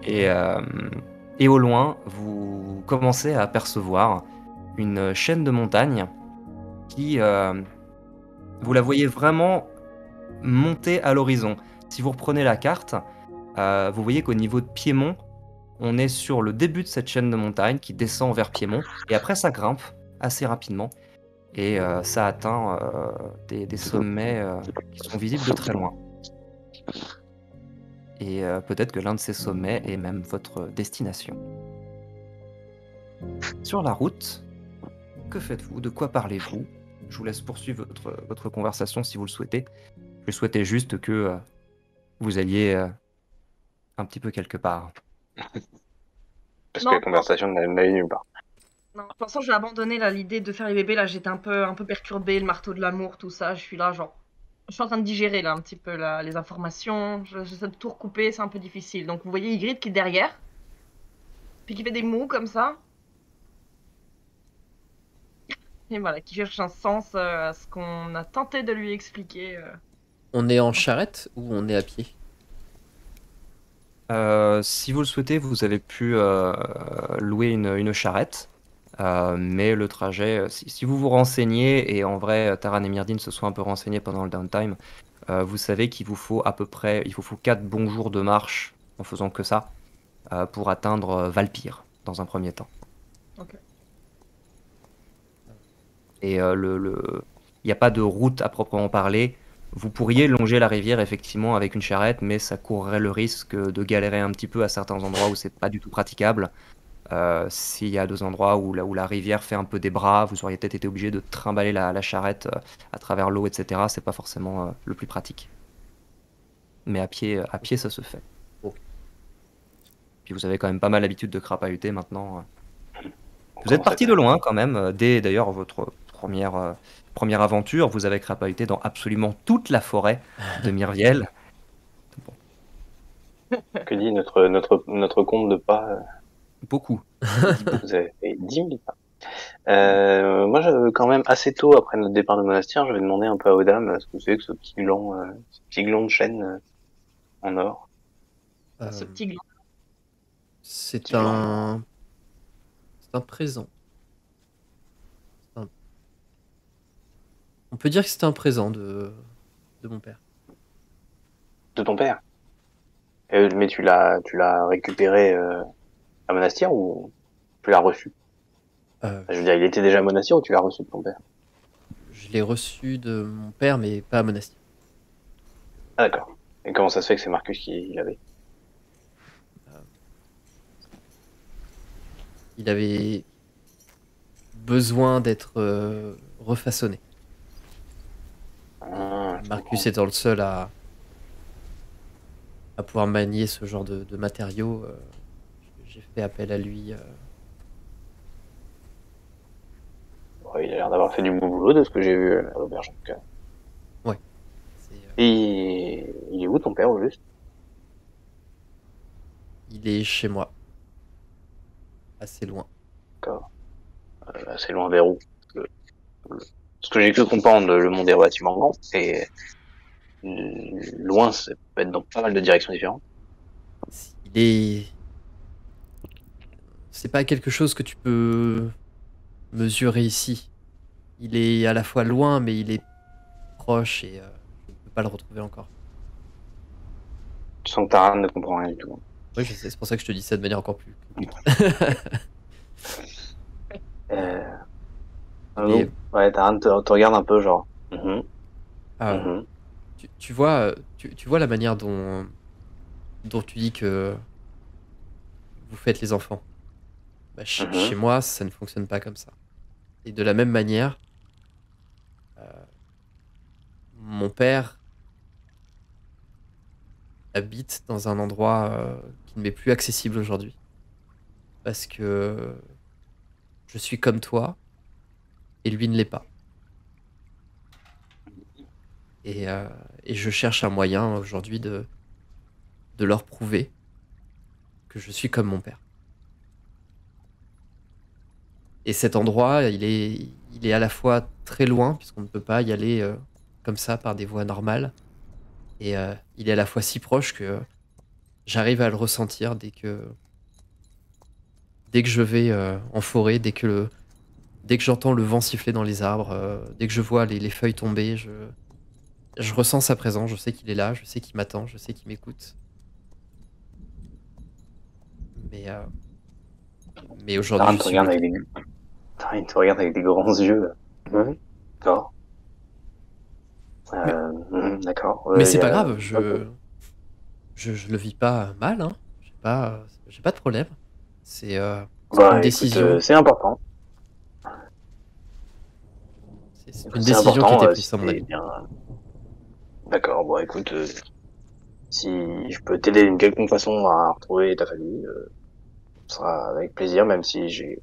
S1: Et au loin, vous commencez à apercevoir une chaîne de montagnes qui, vous la voyez vraiment monter à l'horizon. Si vous reprenez la carte, vous voyez qu'au niveau de Piémont, on est sur le début de cette chaîne de montagnes qui descend vers Piémont, et après ça grimpe assez rapidement, et ça atteint des sommets qui sont visibles de très loin. Et peut-être que l'un de ces sommets est même votre destination. Sur la route, que faites-vous? De quoi parlez-vous? Je vous laisse poursuivre votre conversation si vous le souhaitez. Je souhaitais juste que vous alliez un petit peu quelque part.
S2: Parce
S5: Non.
S2: que la conversation n'allait nulle part.
S5: Non, de toute façon, j'ai abandonné là l'idée de faire les bébés. Là, j'étais un peu perturbée, le marteau de l'amour, tout ça. Je suis là, genre. Je suis en train de digérer là un petit peu là, les informations. J'essaie de tout recouper, c'est un peu difficile. Donc, vous voyez Ygritte qui est derrière, puis qui fait des mots comme ça. Et voilà, qui cherche un sens à ce qu'on a tenté de lui expliquer.
S3: On est en charrette ou on est à pied?
S1: Si vous le souhaitez, vous avez pu louer une charrette, mais le trajet, si vous vous renseignez, et en vrai, Taran et Myrdine se sont un peu renseignés pendant le downtime, vous savez qu'il vous faut à peu près, il vous faut 4 bons jours de marche en faisant que ça, pour atteindre Valpyr dans un premier temps.
S5: Ok.
S1: Et il n'y a pas de route à proprement parler. Vous pourriez longer la rivière effectivement avec une charrette, mais ça courrait le risque de galérer un petit peu à certains endroits où c'est pas du tout praticable. S'il y a 2 endroits où la rivière fait un peu des bras, vous auriez peut-être été obligé de trimballer la charrette à travers l'eau, etc. C'est pas forcément le plus pratique. Mais à pied, ça se fait.
S3: Ok.
S1: Puis vous avez quand même pas mal l'habitude de crapahuter maintenant. Vous êtes parti de loin quand même. Dès d'ailleurs votre première aventure, vous avez crapahuté dans absolument toute la forêt de Myrviel.
S2: Que dit notre compte de pas
S1: Beaucoup.
S2: Vous avez fait 10 000 pas. Moi, quand même, assez tôt après notre départ de monastère, j'avais demandé un peu à Odam ce que c'est que ce petit gland de chêne en or.
S5: Ce petit gland.
S3: C'est
S2: Petit gland.
S3: C'est un présent. On peut dire que c'est un présent de mon père.
S2: De ton père. Mais tu l'as récupéré à monastère ou tu l'as reçu? Je veux dire, il était déjà à monastère ou tu l'as reçu de ton père?
S3: Je l'ai reçu de mon père, mais pas à Monastir.
S2: Ah d'accord. Et comment ça se fait que c'est Marcus qui l'avait?
S3: Il avait besoin d'être refaçonné. Marcus étant le seul à pouvoir manier ce genre de matériaux, j'ai fait appel à lui.
S2: Ouais, il a l'air d'avoir fait du bon boulot de ce que j'ai vu à l'auberge en tout cas.
S3: Ouais.
S2: Et il est où ton père au juste?
S3: Il est chez moi. Assez loin.
S2: D'accord. Assez loin vers où? Ce que j'ai cru comprendre, le monde est relativement grand et loin, ça peut être dans pas mal de directions différentes.
S3: Il est c'est pas quelque chose que tu peux mesurer ici. Il est à la fois loin, mais il est proche et je ne peux pas le retrouver encore.
S2: Tu sens que Taran ne comprend rien du tout.
S3: Oui, je sais, c'est pour ça que je te dis ça de manière encore plus compliquée. Et-
S2: Ouais, Taran te regarde un peu, genre. Mhm,
S3: Ah,
S2: mhm.
S3: tu vois, tu vois la manière dont tu dis que vous faites les enfants. Bah, chez moi, ça ne fonctionne pas comme ça. Et de la même manière, mon père habite dans un endroit qui ne m'est plus accessible aujourd'hui. Parce que je suis comme toi et lui ne l'est pas. Et, euh, et je cherche un moyen aujourd'hui de leur prouver que je suis comme mon père. Et cet endroit, il est à la fois très loin, puisqu'on ne peut pas y aller comme ça par des voies normales, et il est à la fois si proche que j'arrive à le ressentir dès que je vais en forêt, dès que j'entends le vent siffler dans les arbres, dès que je vois les feuilles tomber, je ressens sa présence, je sais qu'il est là, je sais qu'il m'attend, je sais qu'il m'écoute. Mais, euh, mais aujourd'hui,
S2: Taran
S3: je
S2: te
S3: suis
S2: regarde
S3: bloqué.
S2: Taran, il te regarde avec des grands yeux. D'accord.
S3: Mais,
S2: D'accord.
S3: mais c'est pas grave, je le vis pas mal, hein. J'ai pas de problème. C'est une
S2: Bah écoute,
S3: décision.
S2: c'est important.
S3: C'est une
S2: C'est
S3: décision qui a
S2: important,
S3: été prise,
S2: si
S3: à mon
S2: t'es
S3: avis.
S2: bien. D'accord, bon écoute, si je peux t'aider d'une quelconque façon à retrouver ta famille, ce sera avec plaisir, même si j'ai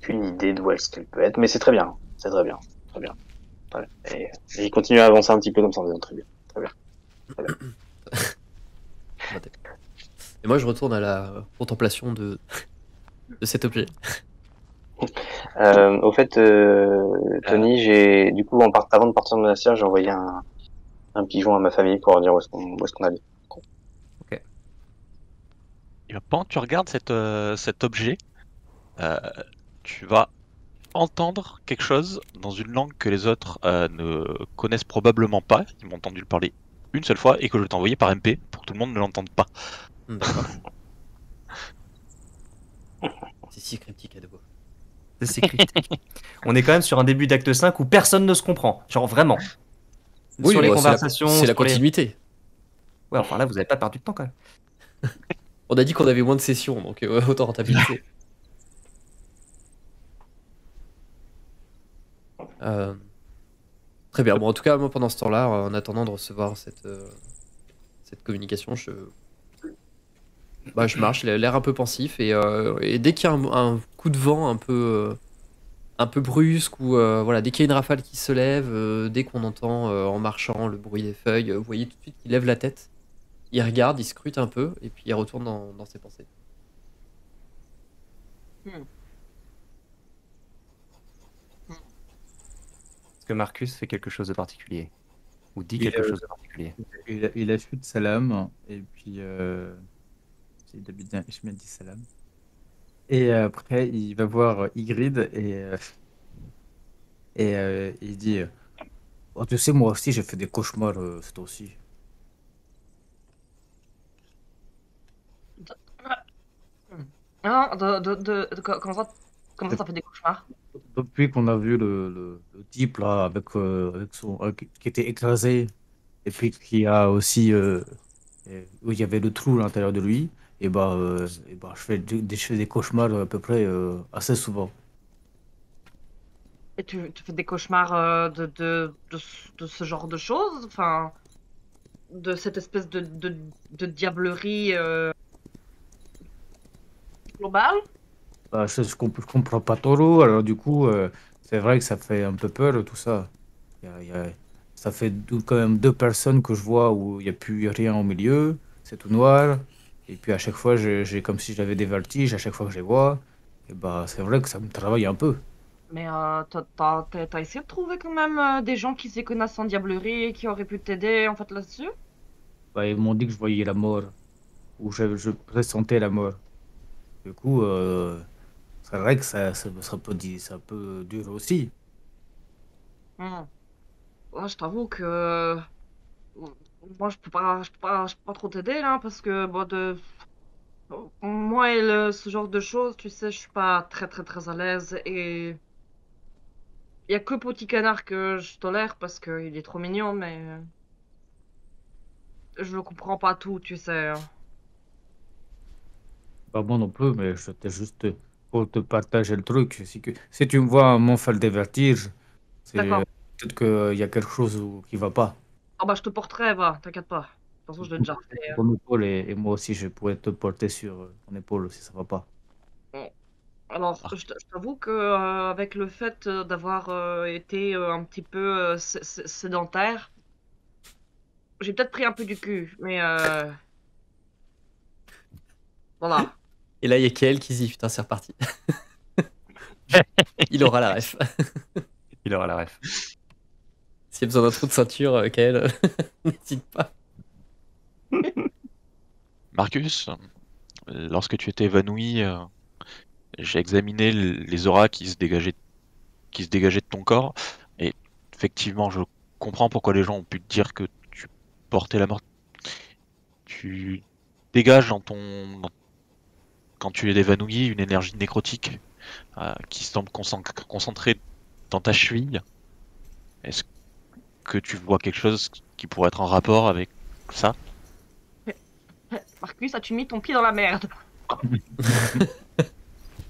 S2: qu'une idée d'où est-ce qu'elle peut être, mais c'est très bien, c'est très bien, très bien, très bien. Et il continue à avancer un petit peu comme ça en disant très bien, très bien, très bien.
S3: Bah, et moi, je retourne à la contemplation de cet objet.
S2: Au fait, Tony, j'ai du coup avant de partir de monastère, j'ai envoyé un pigeon à ma famille pour leur dire où est-ce qu'on allait.
S4: Et pendant que tu regardes cet objet, euh, tu vas entendre quelque chose dans une langue que les autres ne connaissent probablement pas. Ils m'ont entendu le parler une seule fois et que je t'ai envoyé par MP pour que tout le monde ne l'entende pas.
S3: D'accord. C'est si cryptique à nouveau.
S1: C'est cryptique. On est quand même sur un début d'acte 5 où personne ne se comprend. Genre vraiment.
S3: Oui,
S1: Sur les
S3: bah,
S1: conversations,
S3: c'est la
S1: sur les...
S3: continuité.
S1: Ouais, enfin là, vous avez pas perdu de temps quand même.
S3: On a dit qu'on avait moins de sessions, donc autant rentabiliser. Euh, Très bien. Bon, en tout cas, moi, pendant ce temps-là, en attendant de recevoir cette communication, je marche, il a l'air un peu pensif, et dès qu'il y a un coup de vent un peu brusque, ou voilà, dès qu'il y a une rafale qui se lève, dès qu'on entend en marchant le bruit des feuilles, vous voyez tout de suite qu'il lève la tête, il regarde, il scrute un peu, et puis il retourne dans ses pensées.
S1: Est-ce que Marcus fait quelque chose de particulier? Ou dit
S6: Il,
S1: quelque chose de particulier?
S6: il achète salam et puis il a bien, je me dis salam. Et après, il va voir Ygritte et il dit oh, tu sais, moi aussi, j'ai fait des cauchemars ce temps-ci.
S5: Non, comment ça fait des cauchemars?
S6: Depuis qu'on a vu le type là, avec qui était écrasé, et puis qui a aussi, où il y avait le trou à l'intérieur de lui, et bah, je fais des cauchemars à peu près assez souvent.
S5: Et tu fais des cauchemars de ce genre de choses? Enfin, de cette espèce de diablerie globale?
S6: Bah, je comprends pas trop, alors du coup, c'est vrai que ça fait un peu peur tout ça. Il y a- Ça fait quand même deux personnes que je vois où il n'y a plus rien au milieu, c'est tout noir. Et puis à chaque fois, j'ai comme si j'avais des vertiges à chaque fois que je les vois. Et bah, c'est vrai que ça me travaille un peu.
S5: Mais t'as essayé de trouver quand même des gens qui s'y connaissent en diablerie et qui auraient pu t'aider en fait là-dessus?
S6: Bah, ils m'ont dit que je voyais la mort, ou je pressentais la mort. Du coup, c'est vrai que c'est un peu dur aussi.
S5: Hmm. Ouais, je t'avoue que moi je peux pas trop t'aider là parce que bon, moi et ce genre de choses, tu sais, je suis pas très à l'aise et il y a que Petit Canard que je tolère parce qu'il est trop mignon, mais je comprends pas tout, tu sais, hein.
S6: Pas moi non plus, mais c'était juste pour te partager le truc. Si tu me vois un moment faire des vertiges, c'est
S5: D'accord.
S6: peut-être qu'il y a quelque chose qui va pas.
S5: Ah bah je te porterai, va, t'inquiète pas. De toute façon, je l'ai déjà fait.
S6: Ton épaule et moi aussi, je pourrais te porter sur ton épaule si ça va pas.
S5: Bon. Alors,
S4: Ah,
S5: je t'avoue que avec le fait d'avoir été un petit peu sédentaire, j'ai peut-être pris un peu du cul, mais voilà.
S3: Et là, il y a Kael qui se dit putain, c'est reparti. Il aura la ref.
S1: Il aura la ref.
S3: S'il y a besoin d'un trou de ceinture, Kael, n'hésite pas.
S4: Marcus, lorsque tu étais évanoui, j'ai examiné les auras qui se dégageaient de ton corps, et effectivement, je comprends pourquoi les gens ont pu te dire que tu portais la mort. Tu dégages quand tu es évanoui une énergie nécrotique qui semble concentrée dans ta cheville. Est-ce que tu vois quelque chose qui pourrait être en rapport avec ça?
S5: Marcus, as-tu mis ton pied dans la merde?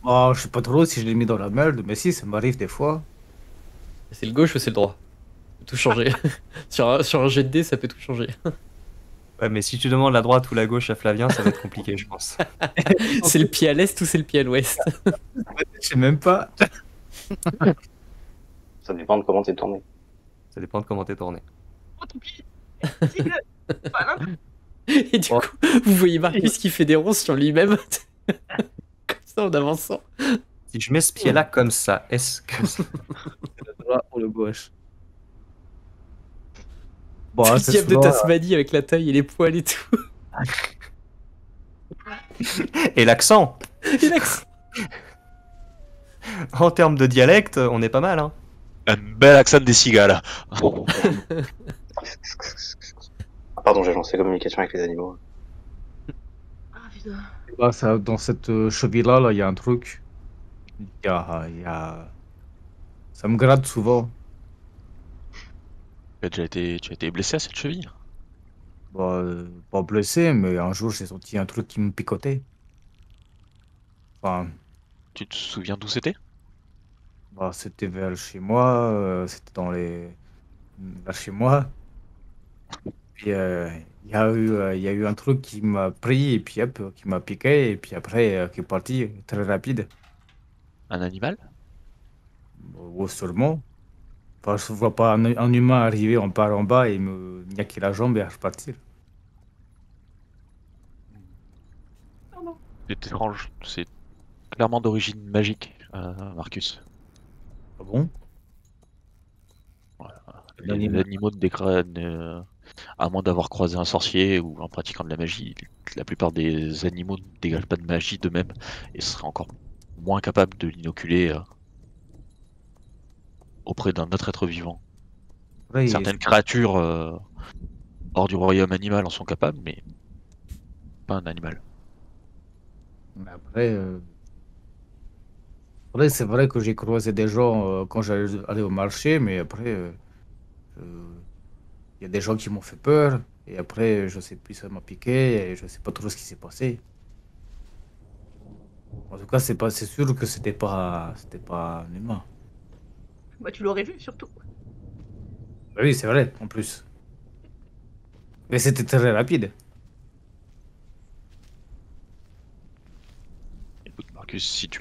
S6: Oh, je sais pas trop si je l'ai mis dans la merde, mais si, ça m'arrive des fois.
S3: C'est le gauche ou c'est le droit? Ça peut tout changer. Sur un jet de dés, ça peut tout changer.
S1: Ouais, mais si tu demandes la droite ou la gauche à Flavien, ça va être compliqué, je pense.
S3: C'est le pied à l'est ou c'est le pied à l'ouest?
S6: Je sais même pas.
S2: Ça dépend de comment t'es tourné.
S1: Ça dépend de comment t'es tourné.
S5: Oh, ton pied! Dis-le! Voilà.
S3: Et du
S1: Bon.
S3: coup, vous voyez Marcus qui fait des ronces sur lui-même. Comme ça, en avançant.
S1: Si je mets ce pied-là comme ça, est-ce que...
S6: Le droit ou le gauche. Bon,
S3: C'est le
S6: c'est
S3: diable de
S6: souvent,
S3: Tasmanie avec la taille et les poils et tout.
S1: Et l'accent!
S3: Et l'accent.
S1: En termes de dialecte, on est pas mal, hein.
S4: Un bel accent des cigales.
S2: Ah, pardon, j'ai lancé communication avec les animaux.
S5: Ah, putain.
S6: dans cette cheville-là, là, il y a un truc. Il y a... Ça me gratte souvent.
S4: Tu as été blessé à cette cheville?
S6: Bah, pas blessé, mais un jour, j'ai senti un truc qui me picotait. Enfin,
S4: Tu te souviens d'où c'était?
S6: bah, c'était vers chez moi, c'était vers chez moi. Puis, il y a eu un truc qui m'a pris, et puis hop, qui m'a piqué, et puis après, qui est parti très rapide.
S4: Un animal?
S6: Ou sûrement. Enfin, je vois pas un humain arriver en par en bas et me niaquer la jambe et repartir.
S4: C'est étrange. C'est clairement d'origine magique, Marcus.
S6: Ah bon?
S4: Les
S6: L'animal.
S4: animaux ne dégradent, à moins d'avoir croisé un sorcier ou un pratiquant de la magie, la plupart des animaux ne dégagent pas de magie d'eux-mêmes et seraient encore moins capables de l'inoculer auprès d'un autre être vivant.
S6: Après,
S4: Certaines créatures hors du royaume animal en sont capables, mais pas un animal.
S6: mais après, c'est vrai que j'ai croisé des gens quand j'allais au marché, mais après, il y a des gens qui m'ont fait peur. Et après, je sais plus, ça m'a piqué et je sais pas trop ce qui s'est passé. En tout cas, c'est sûr que c'était pas un humain.
S5: Bah, tu l'aurais vu surtout.
S6: Bah oui, c'est vrai, en plus. Mais c'était très rapide.
S4: Écoute, Marcus, si tu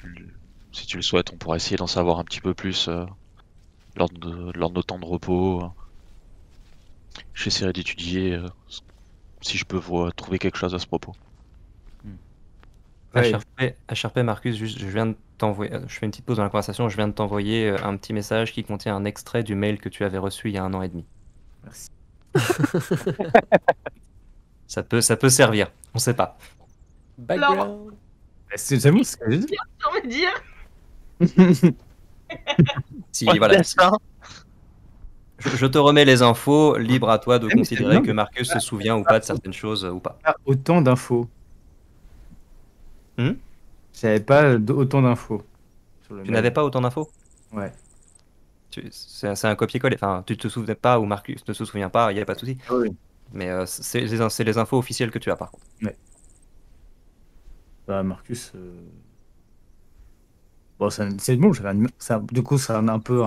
S4: le souhaites, on pourra essayer d'en savoir un petit peu plus lors de nos temps de repos. J'essaierai d'étudier si je peux trouver quelque chose à ce propos.
S6: Ouais.
S1: HRP Marcus, juste, je viens de t'envoyer, je fais une petite pause dans la conversation, je viens de t'envoyer un petit message qui contient un extrait du mail que tu avais reçu il y a 1 an et demi.
S6: Merci.
S1: Ça peut servir, on sait pas.
S3: Background.
S6: C'est bon, c'est ce que j'ai dit.
S5: J'ai envie de dire.
S1: Si,
S4: Ouais,
S1: voilà.
S4: laisse ça.
S1: Je te remets les infos, libre à toi de
S6: Mais c'est
S1: considérer
S6: bien,
S1: que
S6: mais-
S1: Marcus se souvient ou pas de certaines choses ou pas.
S6: Pas autant d'infos.
S1: Hmm
S6: J'avais pas autant d'infos sur le
S1: Tu
S6: mail.
S1: n'avais pas autant d'infos?
S6: Ouais.
S1: C'est un copier-coller. Enfin, tu te souvenais pas ou Marcus ne se souvient pas, il n'y a pas de souci.
S6: Ah oui.
S1: Mais c'est les infos officielles que tu as par contre.
S6: Bah, Marcus. Bon, c'est bon, du coup, c'est un peu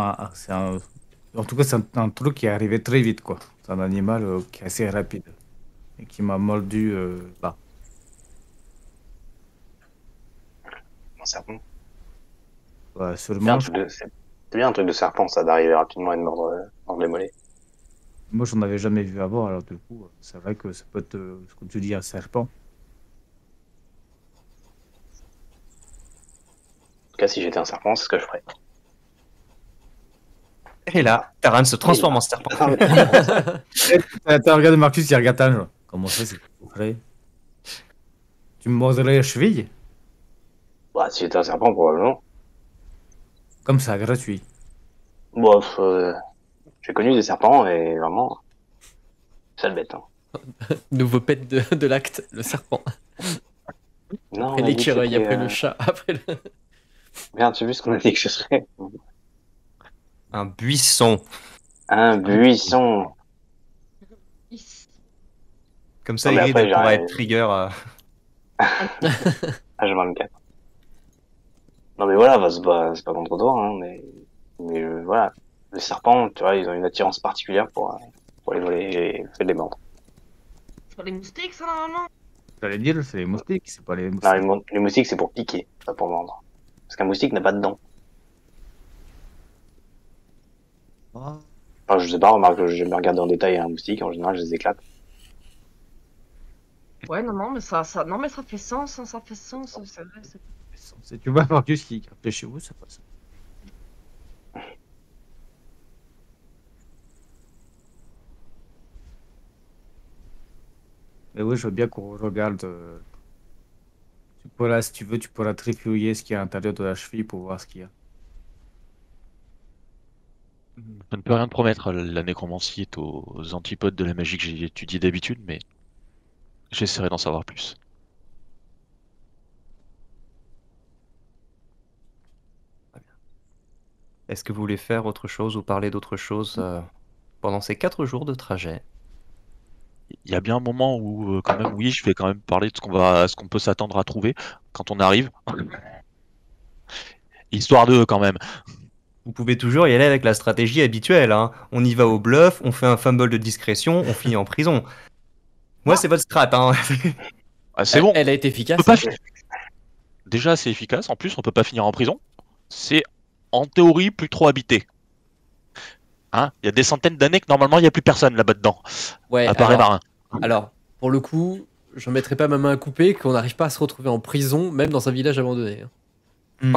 S6: en tout cas, c'est un truc qui est arrivé très vite, quoi. C'est un animal qui est assez rapide et qui m'a mordu là.
S2: Un serpent.
S6: Ouais,
S2: C'est
S6: sûrement.
S2: c'est bien un truc de serpent, ça, d'arriver rapidement et de mordre les mollets.
S6: Moi, j'en avais jamais vu avant, alors du coup, c'est vrai que ça peut être, comme tu dis, un serpent.
S2: En tout cas, si j'étais un serpent, c'est ce que je ferais.
S1: Et là, Taran se transforme en serpent.
S6: T'as regardé Marcus, il regarde Tange. Comment ça, c'est vrai? Tu me mordrais la cheville?
S2: Bah, si j'étais un serpent, probablement.
S6: Comme ça, gratuit.
S2: Bon, j'ai connu des serpents et vraiment, sale bête. Hein.
S3: Nouveau pet de l'acte, le serpent.
S2: Non,
S3: Après
S2: on a dit que
S3: l'écureuil,
S2: c'était,
S3: après le chat, après le...
S2: Merde, tu as vu ce qu'on a dit que je serais?
S1: Un buisson.
S2: Un buisson.
S1: Comme ça,
S2: Non, mais
S1: Ygritte
S2: après,
S1: pourra
S2: j'ai
S1: être trigger.
S2: H24. Non, mais voilà, bah, c'est pas contre toi, hein, mais voilà. Les serpents, tu vois, ils ont une attirance particulière pour les voler et le fait de les mordre.
S5: Sur les moustiques, ça, normalement.
S6: J'allais dire, c'est les moustiques, c'est pas les
S2: Non,
S6: moustiques.
S2: les moustiques, c'est pour piquer, pas pour mordre. Parce qu'un moustique n'a pas de dents.
S6: Ah.
S2: Enfin, je sais pas, remarque, j'ai jamais regardé en détail un moustique, en général, je les éclate.
S5: Ouais, non, mais non, mais ça fait sens, hein, ça fait sens, c'est vrai.
S6: Tu vois Marcus qui réfléchit, oui, c'est pas ça. Mais oui, je veux bien qu'on regarde. Si tu veux, tu pourras trifouiller ce qu'il y a à l'intérieur de la cheville pour voir ce qu'il y a.
S4: Je ne peux rien te promettre, la nécromancie est aux antipodes de la magie que j'ai étudiée d'habitude, mais j'essaierai d'en savoir plus.
S1: Est-ce que vous voulez faire autre chose ou parler d'autre chose pendant ces 4 jours de trajet?
S4: Il y a bien un moment où, quand même, oui, je vais quand même parler de ce qu'on peut s'attendre à trouver quand on arrive. Histoire de, quand même.
S1: Vous pouvez toujours y aller avec la stratégie habituelle. Hein. On y va au bluff, on fait un fumble de discrétion, on finit en prison. Moi, c'est votre strat. Hein.
S4: Ah, c'est bon.
S3: Elle a été
S4: On
S3: efficace.
S4: peut pas Déjà, c'est efficace. En plus, on peut pas finir en prison. C'est, en théorie, plus trop habité. Hein, il y a des centaines d'années que normalement il n'y a plus personne là-bas dedans.
S3: Ouais,
S4: À part les marins.
S3: alors, pour le coup, je mettrai pas ma main à couper qu'on n'arrive pas à se retrouver en prison, même dans un village abandonné. hein.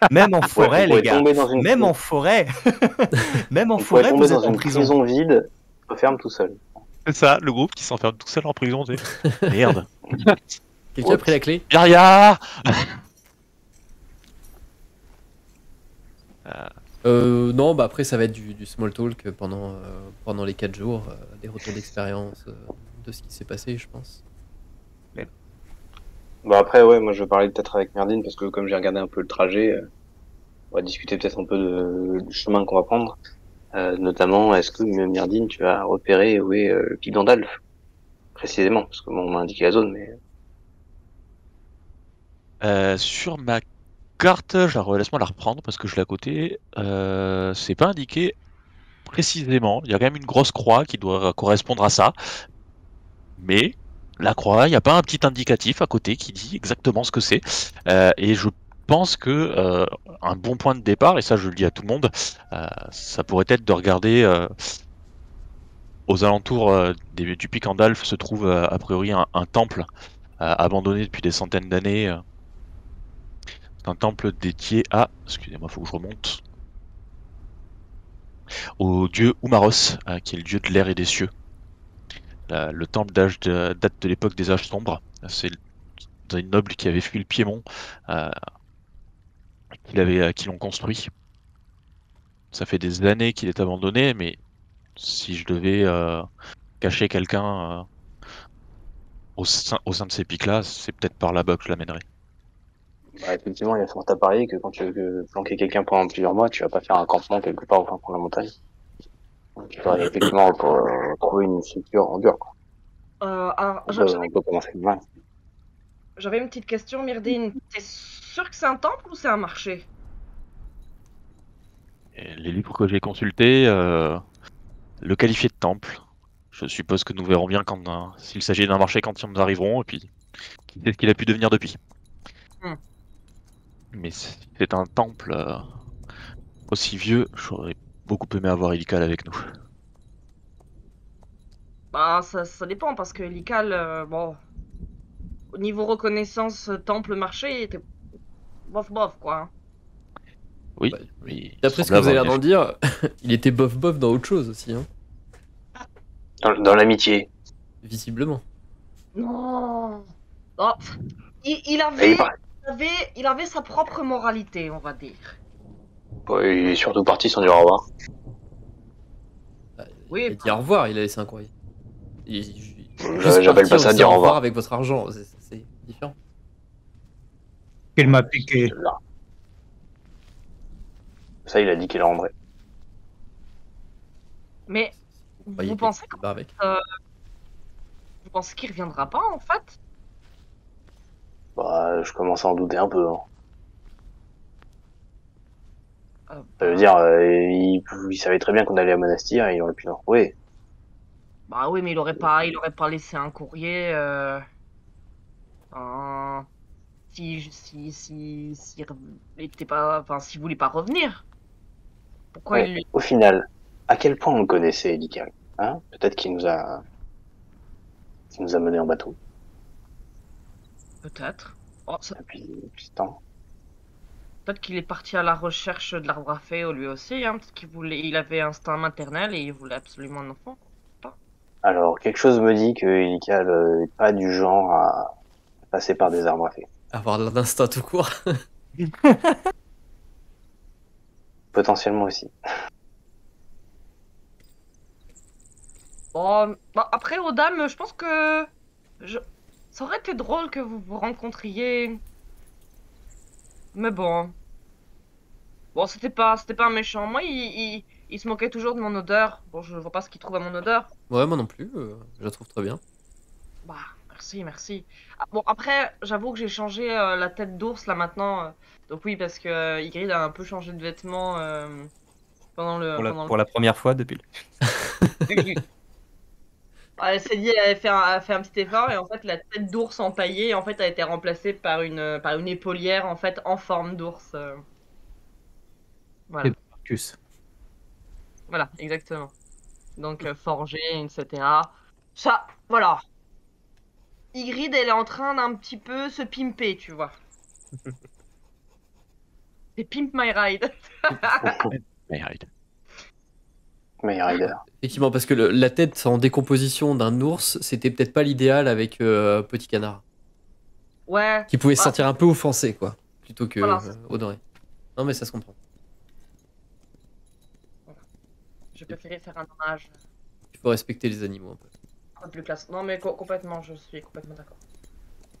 S1: Même en forêt,
S2: vous
S1: les
S2: pouvez
S1: gars.
S2: tomber dans une-
S1: Même en forêt. Même en
S2: Vous pouvez
S1: forêt,
S2: tomber
S1: vous
S2: dans
S1: êtes en
S2: une
S1: prison.
S2: prison vide, se referme tout seul.
S4: C'est ça, le groupe qui s'enferme tout seul en prison. Merde.
S3: Quelqu'un a pris la clé?
S4: Yaria.
S3: Non, bah après ça va être du small talk pendant les 4 jours, des retours d'expérience de ce qui s'est passé, je pense.
S2: Bah après, ouais, moi je vais parler peut-être avec Merdine parce que comme j'ai regardé un peu le trajet, on va discuter peut-être un peu du chemin qu'on va prendre. Notamment, est-ce que Merdine, tu as repéré où est le pic d'Andalf précisément? Parce que bon, on m'a indiqué la zone, mais
S4: Sur ma carte, laisse-moi la reprendre parce que je l'ai à côté. C'est pas indiqué précisément. Il y a quand même une grosse croix qui doit correspondre à ça. Mais la croix, il n'y a pas un petit indicatif à côté qui dit exactement ce que c'est. Et je pense que un bon point de départ, et ça je le dis à tout le monde, ça pourrait être de regarder aux alentours du pic Andalf se trouve a priori un temple abandonné depuis des centaines d'années. C'est un temple dédié à, excusez-moi, faut que je remonte, au dieu Umaros, qui est le dieu de l'air et des cieux. Le temple date de l'époque des âges sombres. C'est une noble qui avait fui le Piémont, euh, qui l'ont construit. Ça fait des années qu'il est abandonné, mais si je devais cacher quelqu'un au sein de ces pics-là, c'est peut-être par là-bas que je l'amènerais.
S2: Bah, effectivement, il y a fort à parier que quand tu veux planquer quelqu'un pendant plusieurs mois, tu vas pas faire un campement quelque part au fin fond de la montagne. Donc, il faudrait effectivement trouver une structure en dur, quoi.
S5: Alors,
S2: On peut commencer mal.
S5: j'avais une petite question, Myrdine. T'es sûr que c'est un temple ou c'est un marché?
S4: Et les livres que j'ai consultés le qualifiaient de temple. Je suppose que nous verrons bien s'il s'agit d'un marché quand ils arriveront, et puis qui sait ce qu'il a pu devenir depuis.
S5: Hmm.
S4: Mais si c'est un temple aussi vieux, j'aurais beaucoup aimé avoir Ilical avec nous.
S5: Bah, ça dépend parce que l'ICAL, bon, au niveau reconnaissance temple-marché, était bof quoi, hein.
S4: Oui,
S3: Bah,
S4: mais il
S3: D'après ce que
S4: semblait
S3: vous avez
S4: avoir
S3: l'air d'en dire, il était bof dans autre chose aussi, hein,
S2: Dans l'amitié.
S3: visiblement.
S5: Non. Oh, il
S2: Et
S5: il avait sa propre moralité, on va dire.
S2: il est surtout parti sans dire au revoir.
S3: Bah,
S5: Oui,
S3: il a dit au revoir, il a laissé un courrier. Il est
S2: J'appelle
S3: parti
S2: pas
S3: en
S2: ça
S3: disant
S2: dire au
S3: au revoir
S2: revoir.
S3: avec votre argent, c'est différent.
S6: Il m'a piqué.
S2: Là. Ça, il a dit qu'il rendrait.
S5: mais
S3: Bah, il
S5: vous
S3: était
S5: pensez
S3: barre avec.
S5: vous pensez qu'il reviendra pas en fait?
S2: Bah, je commence à en douter un peu, hein.
S5: Euh,
S2: Ça veut dire, il savait très bien qu'on allait à Monastir et il aurait pu nous retrouver.
S5: Bah oui, mais il aurait pas laissé un courrier. Enfin, si il était pas, enfin, s'il voulait pas revenir, pourquoi
S2: Ouais. Au final, à quel point on le connaissait, Ilical, hein? Peut-être qu'il nous a menés en bateau.
S5: peut-être. Oh,
S2: Depuis ce temps.
S5: peut-être qu'il est parti à la recherche de l'arbre à fée lui aussi, hein. Peut-être il avait un instinct maternel et il voulait absolument un enfant.
S2: Alors, quelque chose me dit que Ilical est pas du genre à passer par des arbres à fées.
S3: Avoir l'instinct tout court.
S2: Potentiellement aussi.
S5: Bon, bah, après, aux dames, je pense que ça aurait été drôle que vous vous rencontriez. Mais bon. Bon, c'était pas un méchant. Moi, il se moquait toujours de mon odeur. Bon, je vois pas ce qu'il trouve à mon odeur.
S3: Ouais, moi non plus, je la trouve très bien.
S5: Bah, merci. Ah, bon, après, j'avoue que j'ai changé la tête d'ours là maintenant. Donc oui, parce que Ygritte a un peu changé de vêtements
S1: Pour la première fois depuis
S5: Elle s'est dit, elle a fait un petit effort et en fait la tête d'ours entaillée en fait a été remplacée par une épaulière en fait en forme d'ours. Voilà,
S6: Et Marcus.
S5: voilà, exactement. Donc forgée, etc. Ça, voilà. Ygritte, elle est en train d'un petit peu se pimper, tu vois. C'est Pimp My Ride.
S4: Mais arrête.
S2: Mais Rider.
S3: Effectivement, parce que la tête en décomposition d'un ours, c'était peut-être pas l'idéal avec Petit Canard.
S5: Ouais.
S3: Qui pouvait se
S5: Bah,
S3: sentir un peu offensé, quoi, plutôt que
S5: Voilà.
S3: honoré. Non, mais ça se comprend.
S5: Je préférais faire un hommage
S3: Il faut respecter les animaux un peu.
S5: un peu plus classe. Non mais complètement, je suis complètement d'accord.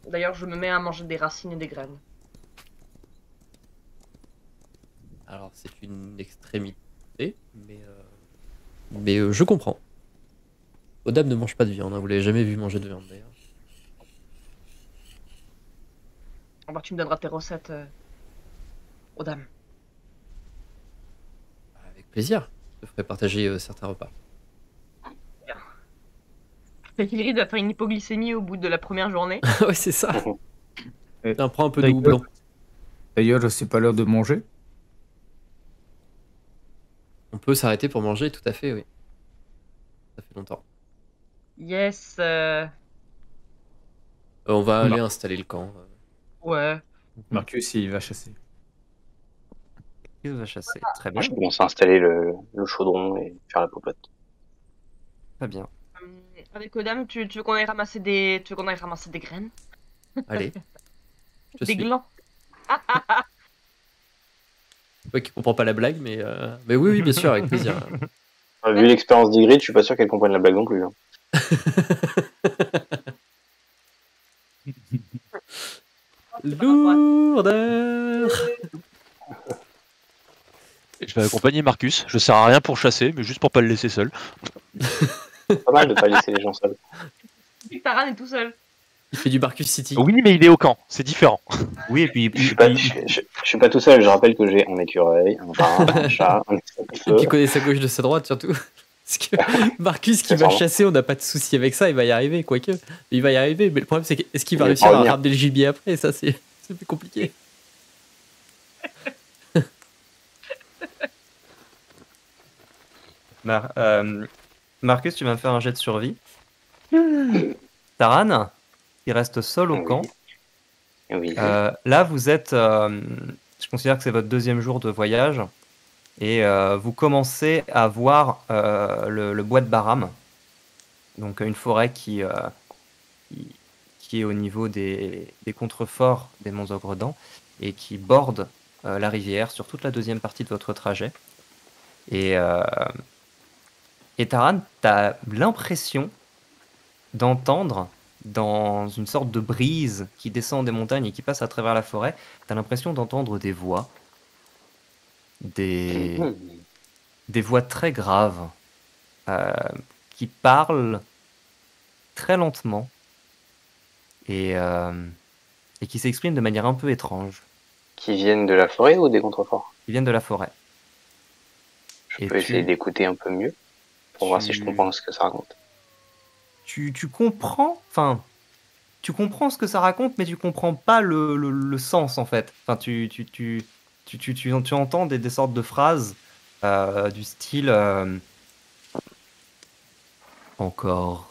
S5: D'ailleurs, je me mets à manger des racines et des graines.
S3: Alors, c'est une extrémité, mais je comprends. Odam ne mange pas de viande, hein, vous l'avez jamais vu manger de viande d'ailleurs.
S5: Ah bah, tu me donneras tes recettes aux dames.
S3: Avec plaisir, je te ferai partager certains repas.
S5: Ygritte a fait une hypoglycémie au bout de la première journée.
S3: Ouais, c'est ça.
S6: Et
S3: Tiens, prends un peu de houblon.
S6: D'ailleurs, c'est pas l'heure de manger.
S3: On peut s'arrêter pour manger, tout à fait, oui. Ça fait longtemps.
S5: Yes.
S3: On va aller
S6: Non.
S3: installer le camp.
S5: Ouais.
S6: Marcus, il va chasser.
S1: Il va chasser. Très
S2: Moi,
S1: bien,
S2: je commence à installer le chaudron et faire la popote.
S1: très bien.
S5: Avec Odam, tu veux qu'on aille ramasser des graines?
S3: Allez. Je
S5: Des
S3: suis.
S5: glands.
S3: Moi qui comprends pas la blague, mais oui, oui, bien sûr, avec plaisir.
S2: Vu l'expérience d'Ygritte, je suis pas sûr qu'elle comprenne la blague non plus. Hein.
S3: Lourdeur.
S4: Je vais accompagner Marcus. Je sers à rien pour chasser, mais juste pour pas le laisser seul.
S2: Pas mal de pas laisser les gens seuls.
S5: Taran est tout seul.
S3: Il fait du Marcus City.
S4: Oui, mais il est au camp, c'est différent.
S1: Oui, et puis,
S2: Je suis pas tout seul, je rappelle que j'ai un écureuil, un rat, un chat, un
S3: Et qui connaît sa gauche de sa droite, surtout. Parce que Marcus qui
S2: C'est
S3: va
S2: ça.
S3: chasser, on n'a pas de souci avec ça, il va y arriver, quoique. Il va y arriver, mais le problème c'est est-ce qu'il va
S2: Il va
S3: réussir
S2: pas
S3: à
S2: revenir.
S3: ramener le gibier après? Ça, c'est plus compliqué.
S1: Marcus, tu vas me faire un jet de survie. Taran, il reste seul au camp.
S2: Oui.
S1: Là, vous êtes. Je considère que c'est votre deuxième jour de voyage. Et vous commencez à voir le bois de Baram. Donc, une forêt qui est au niveau des contreforts des monts Ogredans et qui borde la rivière sur toute la deuxième partie de votre trajet. Et Taran, tu as l'impression d'entendre dans une sorte de brise qui descend des montagnes et qui passe à travers la forêt, tu as l'impression d'entendre des voix, des voix très graves qui parlent très lentement et qui s'expriment de manière un peu étrange.
S2: Qui viennent de la forêt ou des contreforts?
S1: Ils viennent de la forêt.
S2: Je
S1: Et
S2: peux essayer d'écouter un peu mieux pour voir si je comprends ce que ça raconte.
S1: Tu comprends, enfin, tu comprends ce que ça raconte, mais tu comprends pas le sens en fait. Enfin, tu entends des sortes de phrases du style encore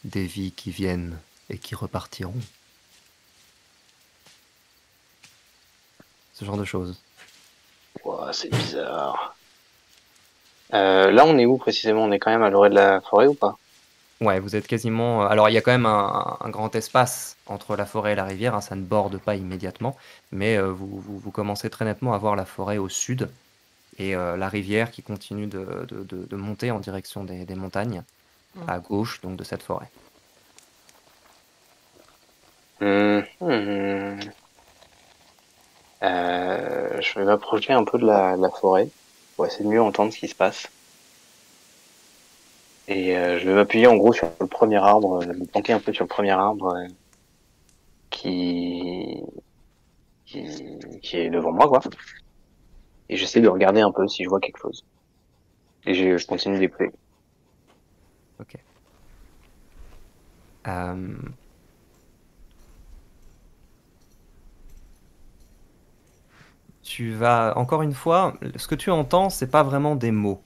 S1: des vies qui viennent et qui repartiront. Ce genre de choses.
S2: Ouah, c'est bizarre. Là, on est où précisément? On est quand même à l'orée de la forêt ou pas?
S1: Ouais, vous êtes quasiment. Alors, il y a quand même un grand espace entre la forêt et la rivière, hein, ça ne borde pas immédiatement, mais vous commencez très nettement à voir la forêt au sud et la rivière qui continue de monter en direction des montagnes, à gauche donc de cette forêt.
S2: Je vais m'approcher un peu de la forêt pour essayer de mieux entendre ce qui se passe. Et je vais m'appuyer en gros sur le premier arbre, me planquer un peu sur le premier arbre qui est devant moi, quoi. Et j'essaie de regarder un peu si je vois quelque chose. Et je continue d'écouter.
S1: Ok. Tu vas, encore une fois, ce que tu entends, c'est pas vraiment des mots.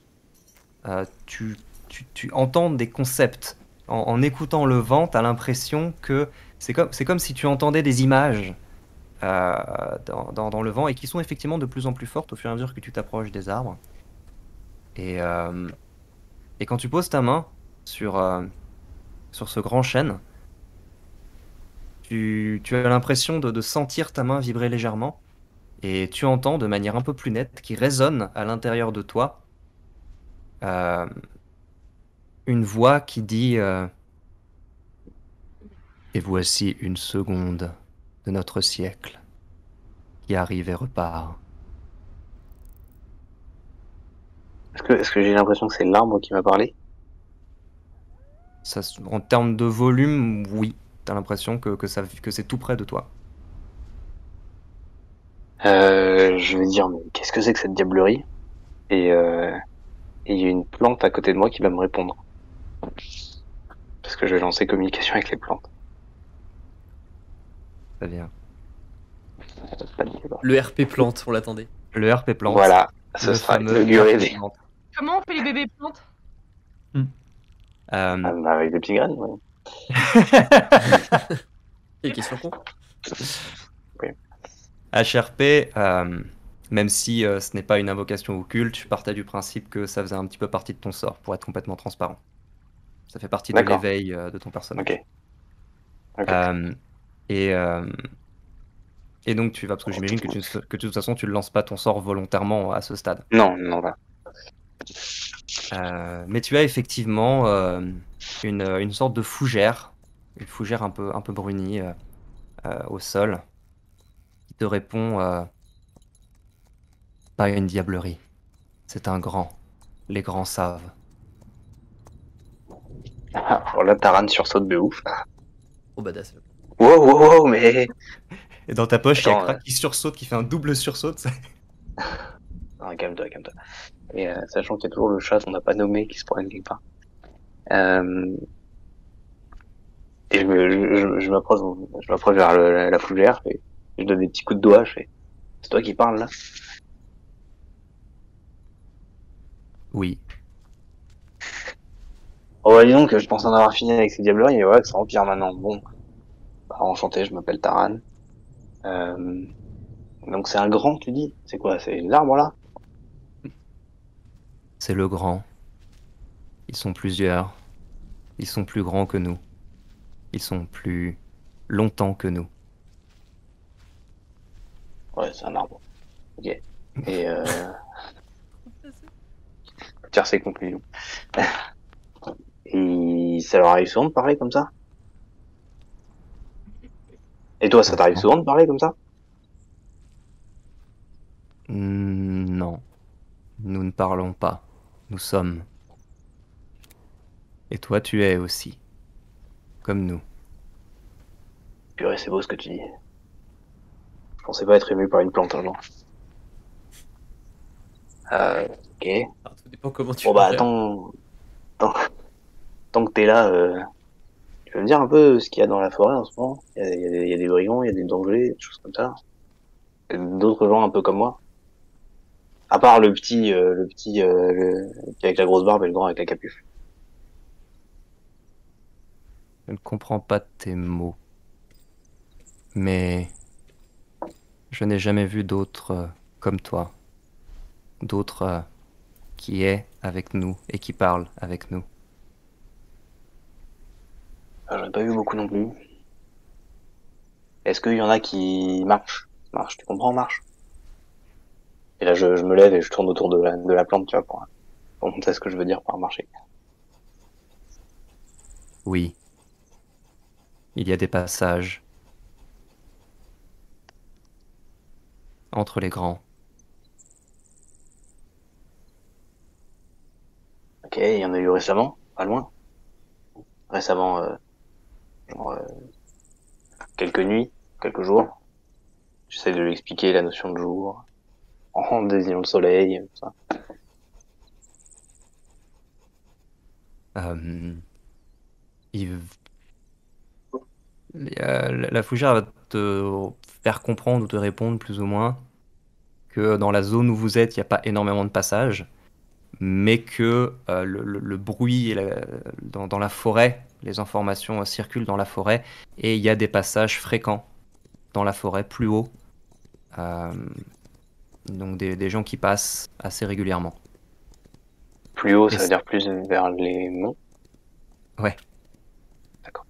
S1: Tu entends des concepts. En écoutant le vent, tu as l'impression que c'est comme si tu entendais des images dans le vent et qui sont effectivement de plus en plus fortes au fur et à mesure que tu t'approches des arbres. Et quand tu poses ta main sur ce grand chêne, tu as l'impression de sentir ta main vibrer légèrement et tu entends de manière un peu plus nette qui résonne à l'intérieur de toi une voix qui dit et voici une seconde de notre siècle qui arrive et repart.
S2: Est-ce que j'ai l'impression que c'est l'arbre qui m'a parlé?
S1: Ça, en termes de volume, oui. T'as l'impression que c'est tout près de toi.
S2: Je vais dire, mais qu'est-ce que c'est que cette diablerie? Et il y a une plante à côté de moi qui va me répondre. Parce que je vais lancer communication avec les plantes.
S1: Très bien.
S2: Pas de débat.
S3: Le RP plante, on l'attendait.
S1: Le RP plante.
S2: Voilà, ce
S1: le
S2: sera
S1: fameux
S2: inauguré
S1: RP plante.
S5: Comment on fait les bébés plantes?
S2: avec des petits graines, ouais.
S3: Quelle question con.
S1: HRP, même si ce n'est pas une invocation occulte, je partais du principe que ça faisait un petit peu partie de ton sort, pour être complètement transparent. Ça fait partie de
S2: D'accord.
S1: l'éveil de ton personnage.
S2: Ok. Ok.
S1: Et Et donc tu vas, parce que j'imagine que de toute façon tu ne lances pas ton sort volontairement à ce stade.
S2: Non, non, voilà.
S1: Mais tu as effectivement une sorte de fougère, une fougère un peu brunie au sol, qui te répond pas une diablerie, c'est un grand. Les grands savent.
S2: Alors là, Taran sursaute de ouf.
S3: Oh badass.
S2: Wow, wow, wow, mais...
S1: Et dans ta poche, il y a
S2: Attends,
S1: Krak qui sursaute, qui fait un double sursaut.
S2: non, calme-toi, calme-toi. Et sachant qu'il y a toujours le chat qu'on n'a pas nommé qui se promène quelque part. Euh, et je m'approche vers la fougère, et je donne des petits coups de doigt, je fais, c'est toi qui parles là?
S1: Oui,
S2: Oh bah dis donc, je pense en avoir fini avec ces diableries, et voilà que ça empire maintenant. Bon, bah, enchanté, je m'appelle Taran. Euh, donc c'est un grand, tu dis? C'est quoi? C'est l'arbre là?
S1: c'est le grand. Ils sont plusieurs. Ils sont plus grands que nous. Ils sont plus longtemps que nous.
S2: Ouais, c'est un arbre. Ok. Et tire ses conclusions. Et ça leur arrive souvent de parler comme ça? Et toi, ça t'arrive souvent de parler comme ça?
S1: Non, nous ne parlons pas. Nous sommes. Et toi, tu es aussi. Comme nous.
S2: Purée, c'est beau ce que tu dis. Je pensais pas être ému par une plante un jour. Ok.
S3: Alors, tout dépend comment tu
S2: Bon bah
S3: le gères.
S2: tant, tant que t'es là, tu peux me dire un peu ce qu'il y a dans la forêt en ce moment? Il y a des brigands, il y a des dangers, des choses comme ça. Et d'autres gens un peu comme moi. À part le petit avec la grosse barbe et le grand avec la capuche.
S1: Je ne comprends pas tes mots. Mais je n'ai jamais vu d'autres comme toi. D'autres qui est avec nous et qui parlent avec nous.
S2: J'en ai pas vu beaucoup non plus. Est-ce qu'il y en a qui marchent, tu comprends, marche? Et là, je me lève et je tourne autour de la plante, tu vois, pour montrer ce que je veux dire par marcher.
S1: Oui, il y a des passages entre les grands.
S2: Ok, il y en a eu récemment, pas loin. Récemment, genre, quelques nuits, quelques jours. J'essaie de lui expliquer la notion de jour, en désignant le soleil, tout ça.
S1: Euh, il- la fougère va te faire comprendre ou te répondre plus ou moins que dans la zone où vous êtes, il n'y a pas énormément de passages, mais que le bruit et dans la forêt, les informations circulent dans la forêt et il y a des passages fréquents dans la forêt plus haut. Euh, donc des gens qui passent assez régulièrement.
S2: Plus haut,
S1: Et
S2: ça veut dire plus vers les monts.
S1: ouais,
S2: D'accord.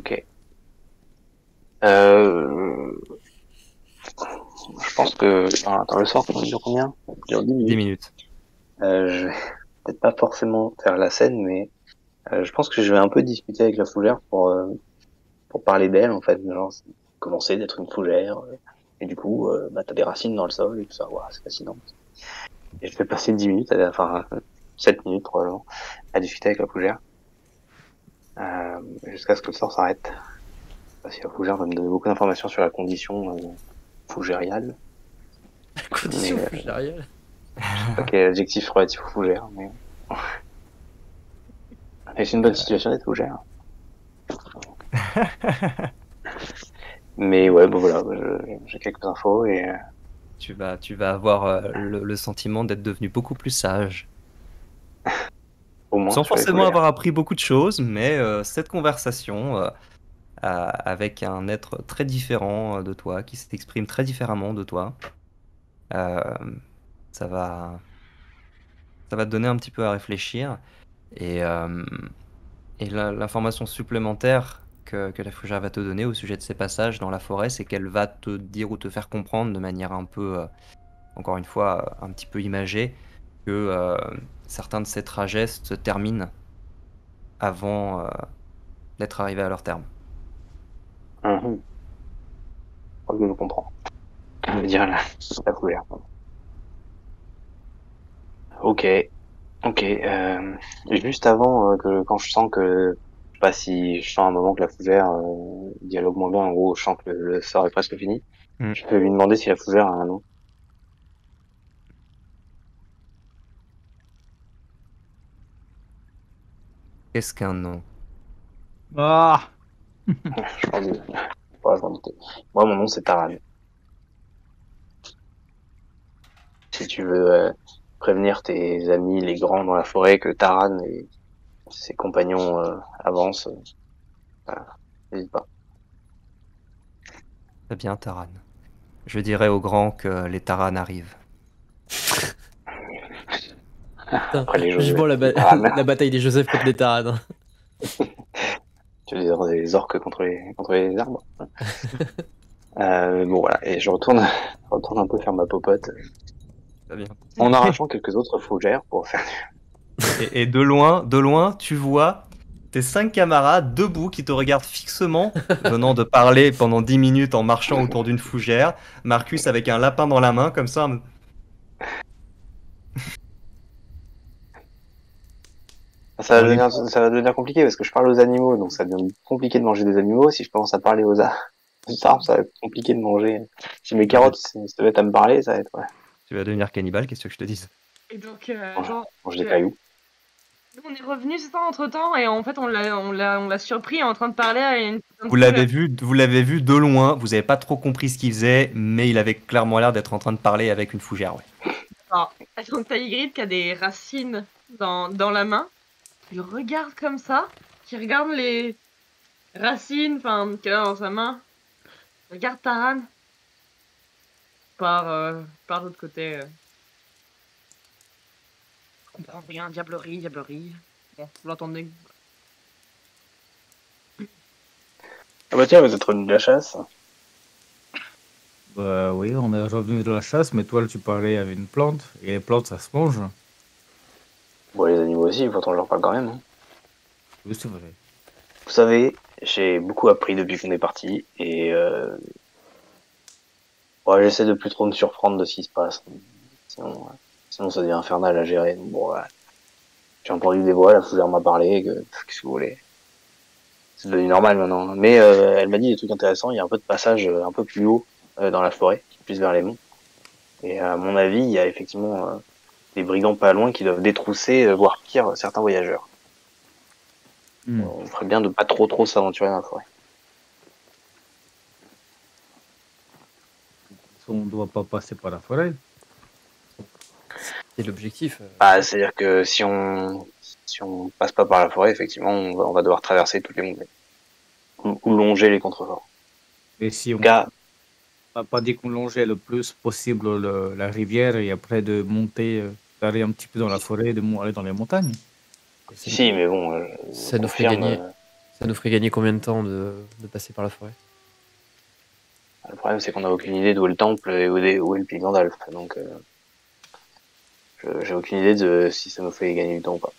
S2: Ok. Euh, je pense que, attends, le soir, ça dure combien? Ça dure 10
S1: 10
S2: minutes.
S1: minutes.
S2: Je vais peut-être pas forcément faire la scène, mais je pense que je vais un peu discuter avec la fougère pour parler d'elle, en fait, genre, commencer d'être une fougère, et du coup, bah, t'as des racines dans le sol et tout ça, voilà, c'est fascinant. Et je vais passer 10 minutes, enfin, 7 minutes, probablement, à discuter avec la fougère, jusqu'à ce que le sort s'arrête. Parce que la fougère va me donner beaucoup d'informations sur la condition, fougériale.
S3: Condition
S2: Mais,
S3: fougériale.
S2: je sais pas quel adjectif relatif aux fougères, mais... Et c'est une bonne situation d'être fougère. Mais ouais, bon voilà, j'ai quelques infos et
S1: Tu vas avoir le sentiment d'être devenu beaucoup plus sage.
S2: au moins
S1: Sans
S2: sur les
S1: forcément
S2: fougères.
S1: avoir appris beaucoup de choses, mais cette conversation avec un être très différent de toi, qui s'exprime très différemment de toi, euh, ça va, ça va te donner un petit peu à réfléchir. Et, l'information supplémentaire que la fougère va te donner au sujet de ses passages dans la forêt, c'est qu'elle va te dire ou te faire comprendre de manière un peu, encore une fois, un petit peu imagée, que certains de ces trajets se terminent avant d'être arrivés à leur terme.
S2: Je crois que je comprends. Que veut dire la fougère. Ok. Juste avant que quand je sens que, je sais pas si je sens à un moment que la fougère dialogue moins bien, en gros, je sens que le sort est presque fini. Je peux lui demander si la fougère a un nom.
S1: Qu'est-ce qu'un nom?
S6: Ah!
S2: Je pense que voilà, je m'en doutais. Moi, mon nom c'est Taran. Si tu veux prévenir tes amis, les grands dans la forêt, que Taran et ses compagnons avancent, voilà, n'hésite pas.
S1: Très bien, Taran. Je dirai aux grands que les Taran arrivent.
S3: Putain,
S2: Après les
S3: vivement
S2: Joseph, Taran.
S3: la bataille des Joseph contre les Tarades.
S2: Tu veux dire des orques contre les arbres. Bon voilà, et je retourne un peu faire ma popote
S1: Très bien.
S2: en arrachant quelques autres fougères pour faire.
S1: Et de loin, tu vois tes 5 camarades debout qui te regardent fixement, venant de parler pendant 10 minutes en marchant autour d'une fougère. Marcus avec un lapin dans la main, comme ça.
S2: Ça va devenir compliqué parce que je parle aux animaux, donc ça devient compliqué de manger des animaux. Si je commence à parler aux arbres, ça va être compliqué de manger. Si mes carottes se mettent à me parler, ça va être. Ouais.
S1: Tu vas devenir cannibale, qu'est-ce que je te dise?
S5: Et donc,
S2: Manger des cailloux.
S5: on est revenu, c'est ça, entre temps, et en fait, on l'a surpris en train de parler à une.
S1: Vous l'avez vu de loin, vous avez pas trop compris ce qu'il faisait, mais il avait clairement l'air d'être en train de parler avec une fougère, ouais.
S5: Donc t'as Ygritte qui a des racines dans la main. Il regarde comme ça, qui regarde les racines, qu'il a dans sa main. Il regarde Taran. Par l'autre côté. Je comprends rien, diablerie. Bon, vous l'entendez.
S2: Ah bah tiens, vous êtes revenu de la chasse.
S6: Bah oui, on est revenu de la chasse, mais toi, tu parlais avec une plante, et les plantes, ça se mange.
S2: Bon, les animaux aussi, pourtant je leur parle quand même. Hein.
S6: Oui, c'est vrai.
S2: Vous savez, j'ai beaucoup appris depuis qu'on est parti, et ouais, j'essaie de plus trop me surprendre de ce qui se passe. Sinon ça devient infernal à gérer. Donc, bon, ouais. J'ai entendu des voix, la fougère m'a parlé, qu'est-ce que vous voulez. C'est devenu normal maintenant. Mais elle m'a dit des trucs intéressants, il y a un peu de passage un peu plus haut dans la forêt, plus vers les monts. Et à mon avis, il y a effectivement des brigands pas loin qui doivent détrousser, voire pire, certains voyageurs. On ferait bien de pas trop s'aventurer dans la forêt.
S6: On ne doit pas passer par la forêt.
S3: C'est l'objectif.
S2: Bah, c'est-à-dire que si on passe pas par la forêt, effectivement, on va devoir traverser toutes les montagnes. Ou longer les contreforts.
S6: Et si on
S2: Cas,
S6: n'a pas dit qu'on longeait le plus possible la rivière et après de monter, d'aller un petit peu dans la forêt, aller dans les montagnes.
S2: si, mais bon,
S3: ça nous ferait gagner combien de temps de passer par la forêt?
S2: Le problème, c'est qu'on n'a aucune idée d'où est le temple et où est le pic Gandalf. Donc, j'ai aucune idée de si ça nous fait gagner du temps ou pas.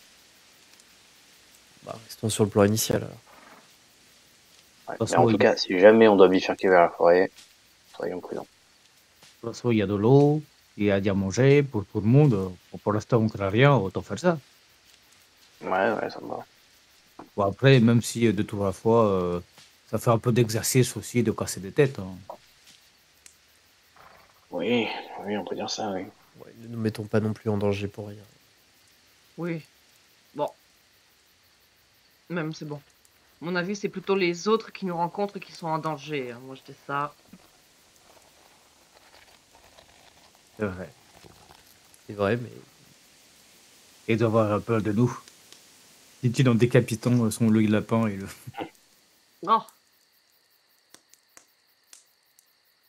S3: Bah, restons sur le plan initial alors.
S2: Ouais, mais en tout cas, si jamais on doit bifurquer vers la forêt, soyons prudents.
S6: De toute façon, il y a de l'eau, il y a à manger pour tout le monde. Pour l'instant, on ne craint rien, autant faire ça.
S2: Ouais, ça me va.
S6: Bon, après, même si de toute la fois, ça fait un peu d'exercice aussi de casser des têtes. Hein.
S2: Oui, on peut dire ça, oui.
S3: Ouais, ne nous mettons pas non plus en danger pour rien.
S5: Oui. Bon. Même c'est bon. À mon avis, c'est plutôt les autres qui nous rencontrent qui sont en danger. Moi, je dis ça.
S6: C'est vrai.
S3: C'est vrai, mais.
S6: Et d'avoir peur de nous. Dit-il en décapitant son œil lapin et
S5: Oh.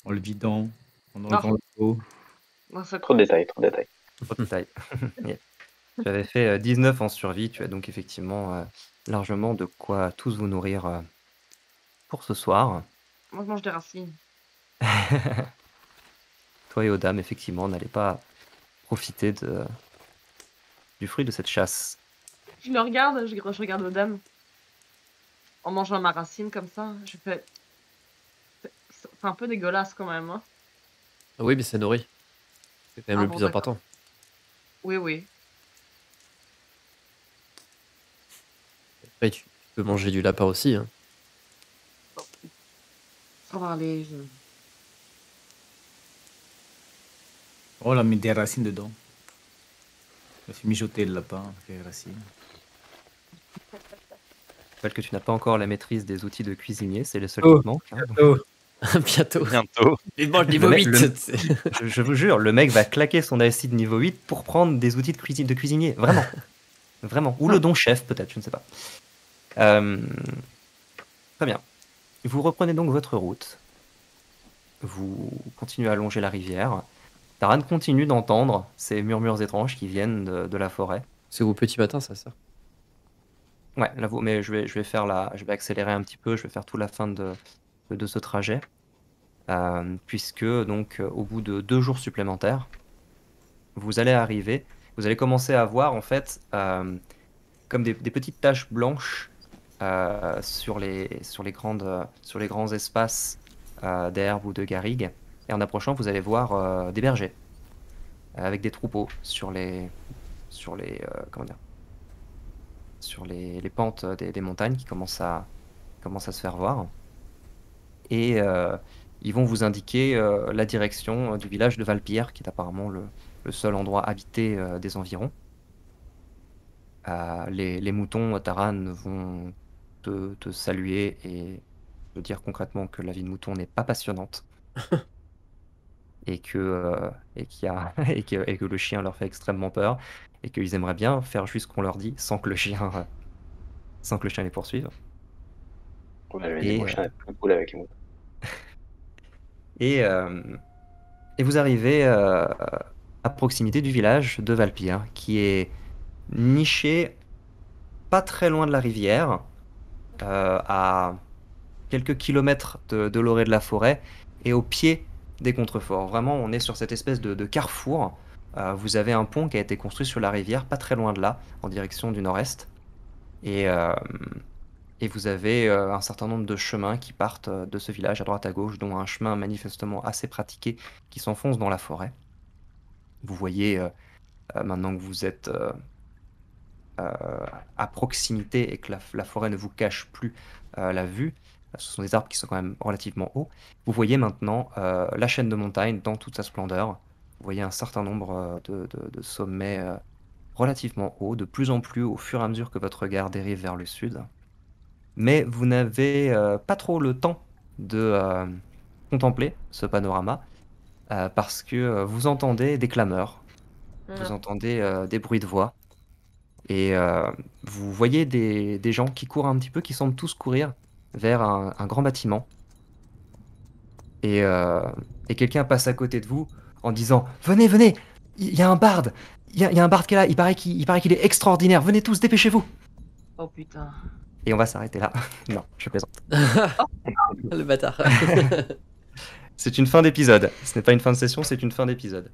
S6: en le vidant, en enlevant le peau.
S5: Non, ça...
S2: Trop de détails.
S1: Trop de détails. Yeah. Tu avais fait 19 en survie, tu as donc effectivement largement de quoi tous vous nourrir pour ce soir.
S5: Moi, je mange des racines.
S1: Toi et Odam, effectivement, n'allez pas profiter du fruit de cette chasse.
S5: Je le regarde, je regarde Odam. En mangeant ma racine comme ça, je fais. C'est un peu dégueulasse quand même. Hein.
S3: Ah oui, mais ça nourrit. C'est quand même
S5: Ah
S3: le
S5: bon,
S3: plus
S5: d'accord.
S3: important.
S5: Oui, oui.
S3: Après, tu peux manger du lapin aussi. Hein.
S5: Sans parler, je...
S6: Oh, on a mis des racines dedans. On a fait mijoter le lapin avec les racines.
S1: Je rappelle que tu n'as pas encore la maîtrise des outils de cuisinier, c'est le seul
S6: Oh,
S1: qui te manque. Hein.
S6: Oh,
S3: Bientôt.
S4: Bientôt.
S3: Il mange niveau
S1: Le mec-
S3: 8.
S1: le-
S3: c'est-
S1: Je vous jure, le mec va claquer son acide niveau 8 pour prendre des outils de cuisinier. Vraiment. Vraiment. Ou le don chef, peut-être, je ne sais pas. Très bien. Vous reprenez donc votre route. Vous continuez à longer la rivière. Taran continue d'entendre ces murmures étranges qui viennent de la forêt.
S3: C'est au petit matin, ça.
S1: Ouais, là, mais je vais accélérer un petit peu, je vais faire toute la fin de ce trajet. Puisque, donc, au bout de 2 jours supplémentaires, vous allez commencer à voir, en fait, comme des petites taches blanches sur les grands espaces d'herbe ou de garrigues. Et en approchant, vous allez voir des bergers avec des troupeaux sur les pentes des montagnes qui commencent à se faire voir. Et ils vont vous indiquer la direction du village de Valpierre, qui est apparemment le seul endroit habité des environs. Les moutons Taran vont te saluer et te dire concrètement que la vie de mouton n'est pas passionnante. et que le chien leur fait extrêmement peur et qu'ils aimeraient bien faire juste ce qu'on leur dit sans que le chien les poursuive.
S2: Ouais, j'avais
S1: Et,
S2: des prochains être plus cool avec les moutons.
S1: Et vous arrivez à proximité du village de Valpierre, qui est niché pas très loin de la rivière, à quelques kilomètres de l'orée de la forêt et au pied des contreforts. Vraiment, on est sur cette espèce de carrefour. Vous avez un pont qui a été construit sur la rivière, pas très loin de là, en direction du nord-est. Et vous avez un certain nombre de chemins qui partent de ce village à droite à gauche, dont un chemin manifestement assez pratiqué qui s'enfonce dans la forêt. Vous voyez, maintenant que vous êtes à proximité et que la forêt ne vous cache plus la vue, ce sont des arbres qui sont quand même relativement hauts, vous voyez maintenant la chaîne de montagnes dans toute sa splendeur. Vous voyez un certain nombre de sommets relativement hauts, de plus en plus au fur et à mesure que votre regard dérive vers le sud. Mais vous n'avez pas trop le temps de contempler ce panorama parce que vous entendez des clameurs, vous entendez des bruits de voix et vous voyez des gens qui courent un petit peu, qui semblent tous courir vers un grand bâtiment. Et quelqu'un passe à côté de vous en disant « Venez, venez, il y a un barde, il y a un barde qui est là, il paraît qu'il est extraordinaire, venez tous, dépêchez-vous !»
S5: Oh putain.
S1: Et on va s'arrêter là. Non, je plaisante.
S3: Le bâtard.
S1: C'est une fin d'épisode. Ce n'est pas une fin de session, c'est une fin d'épisode.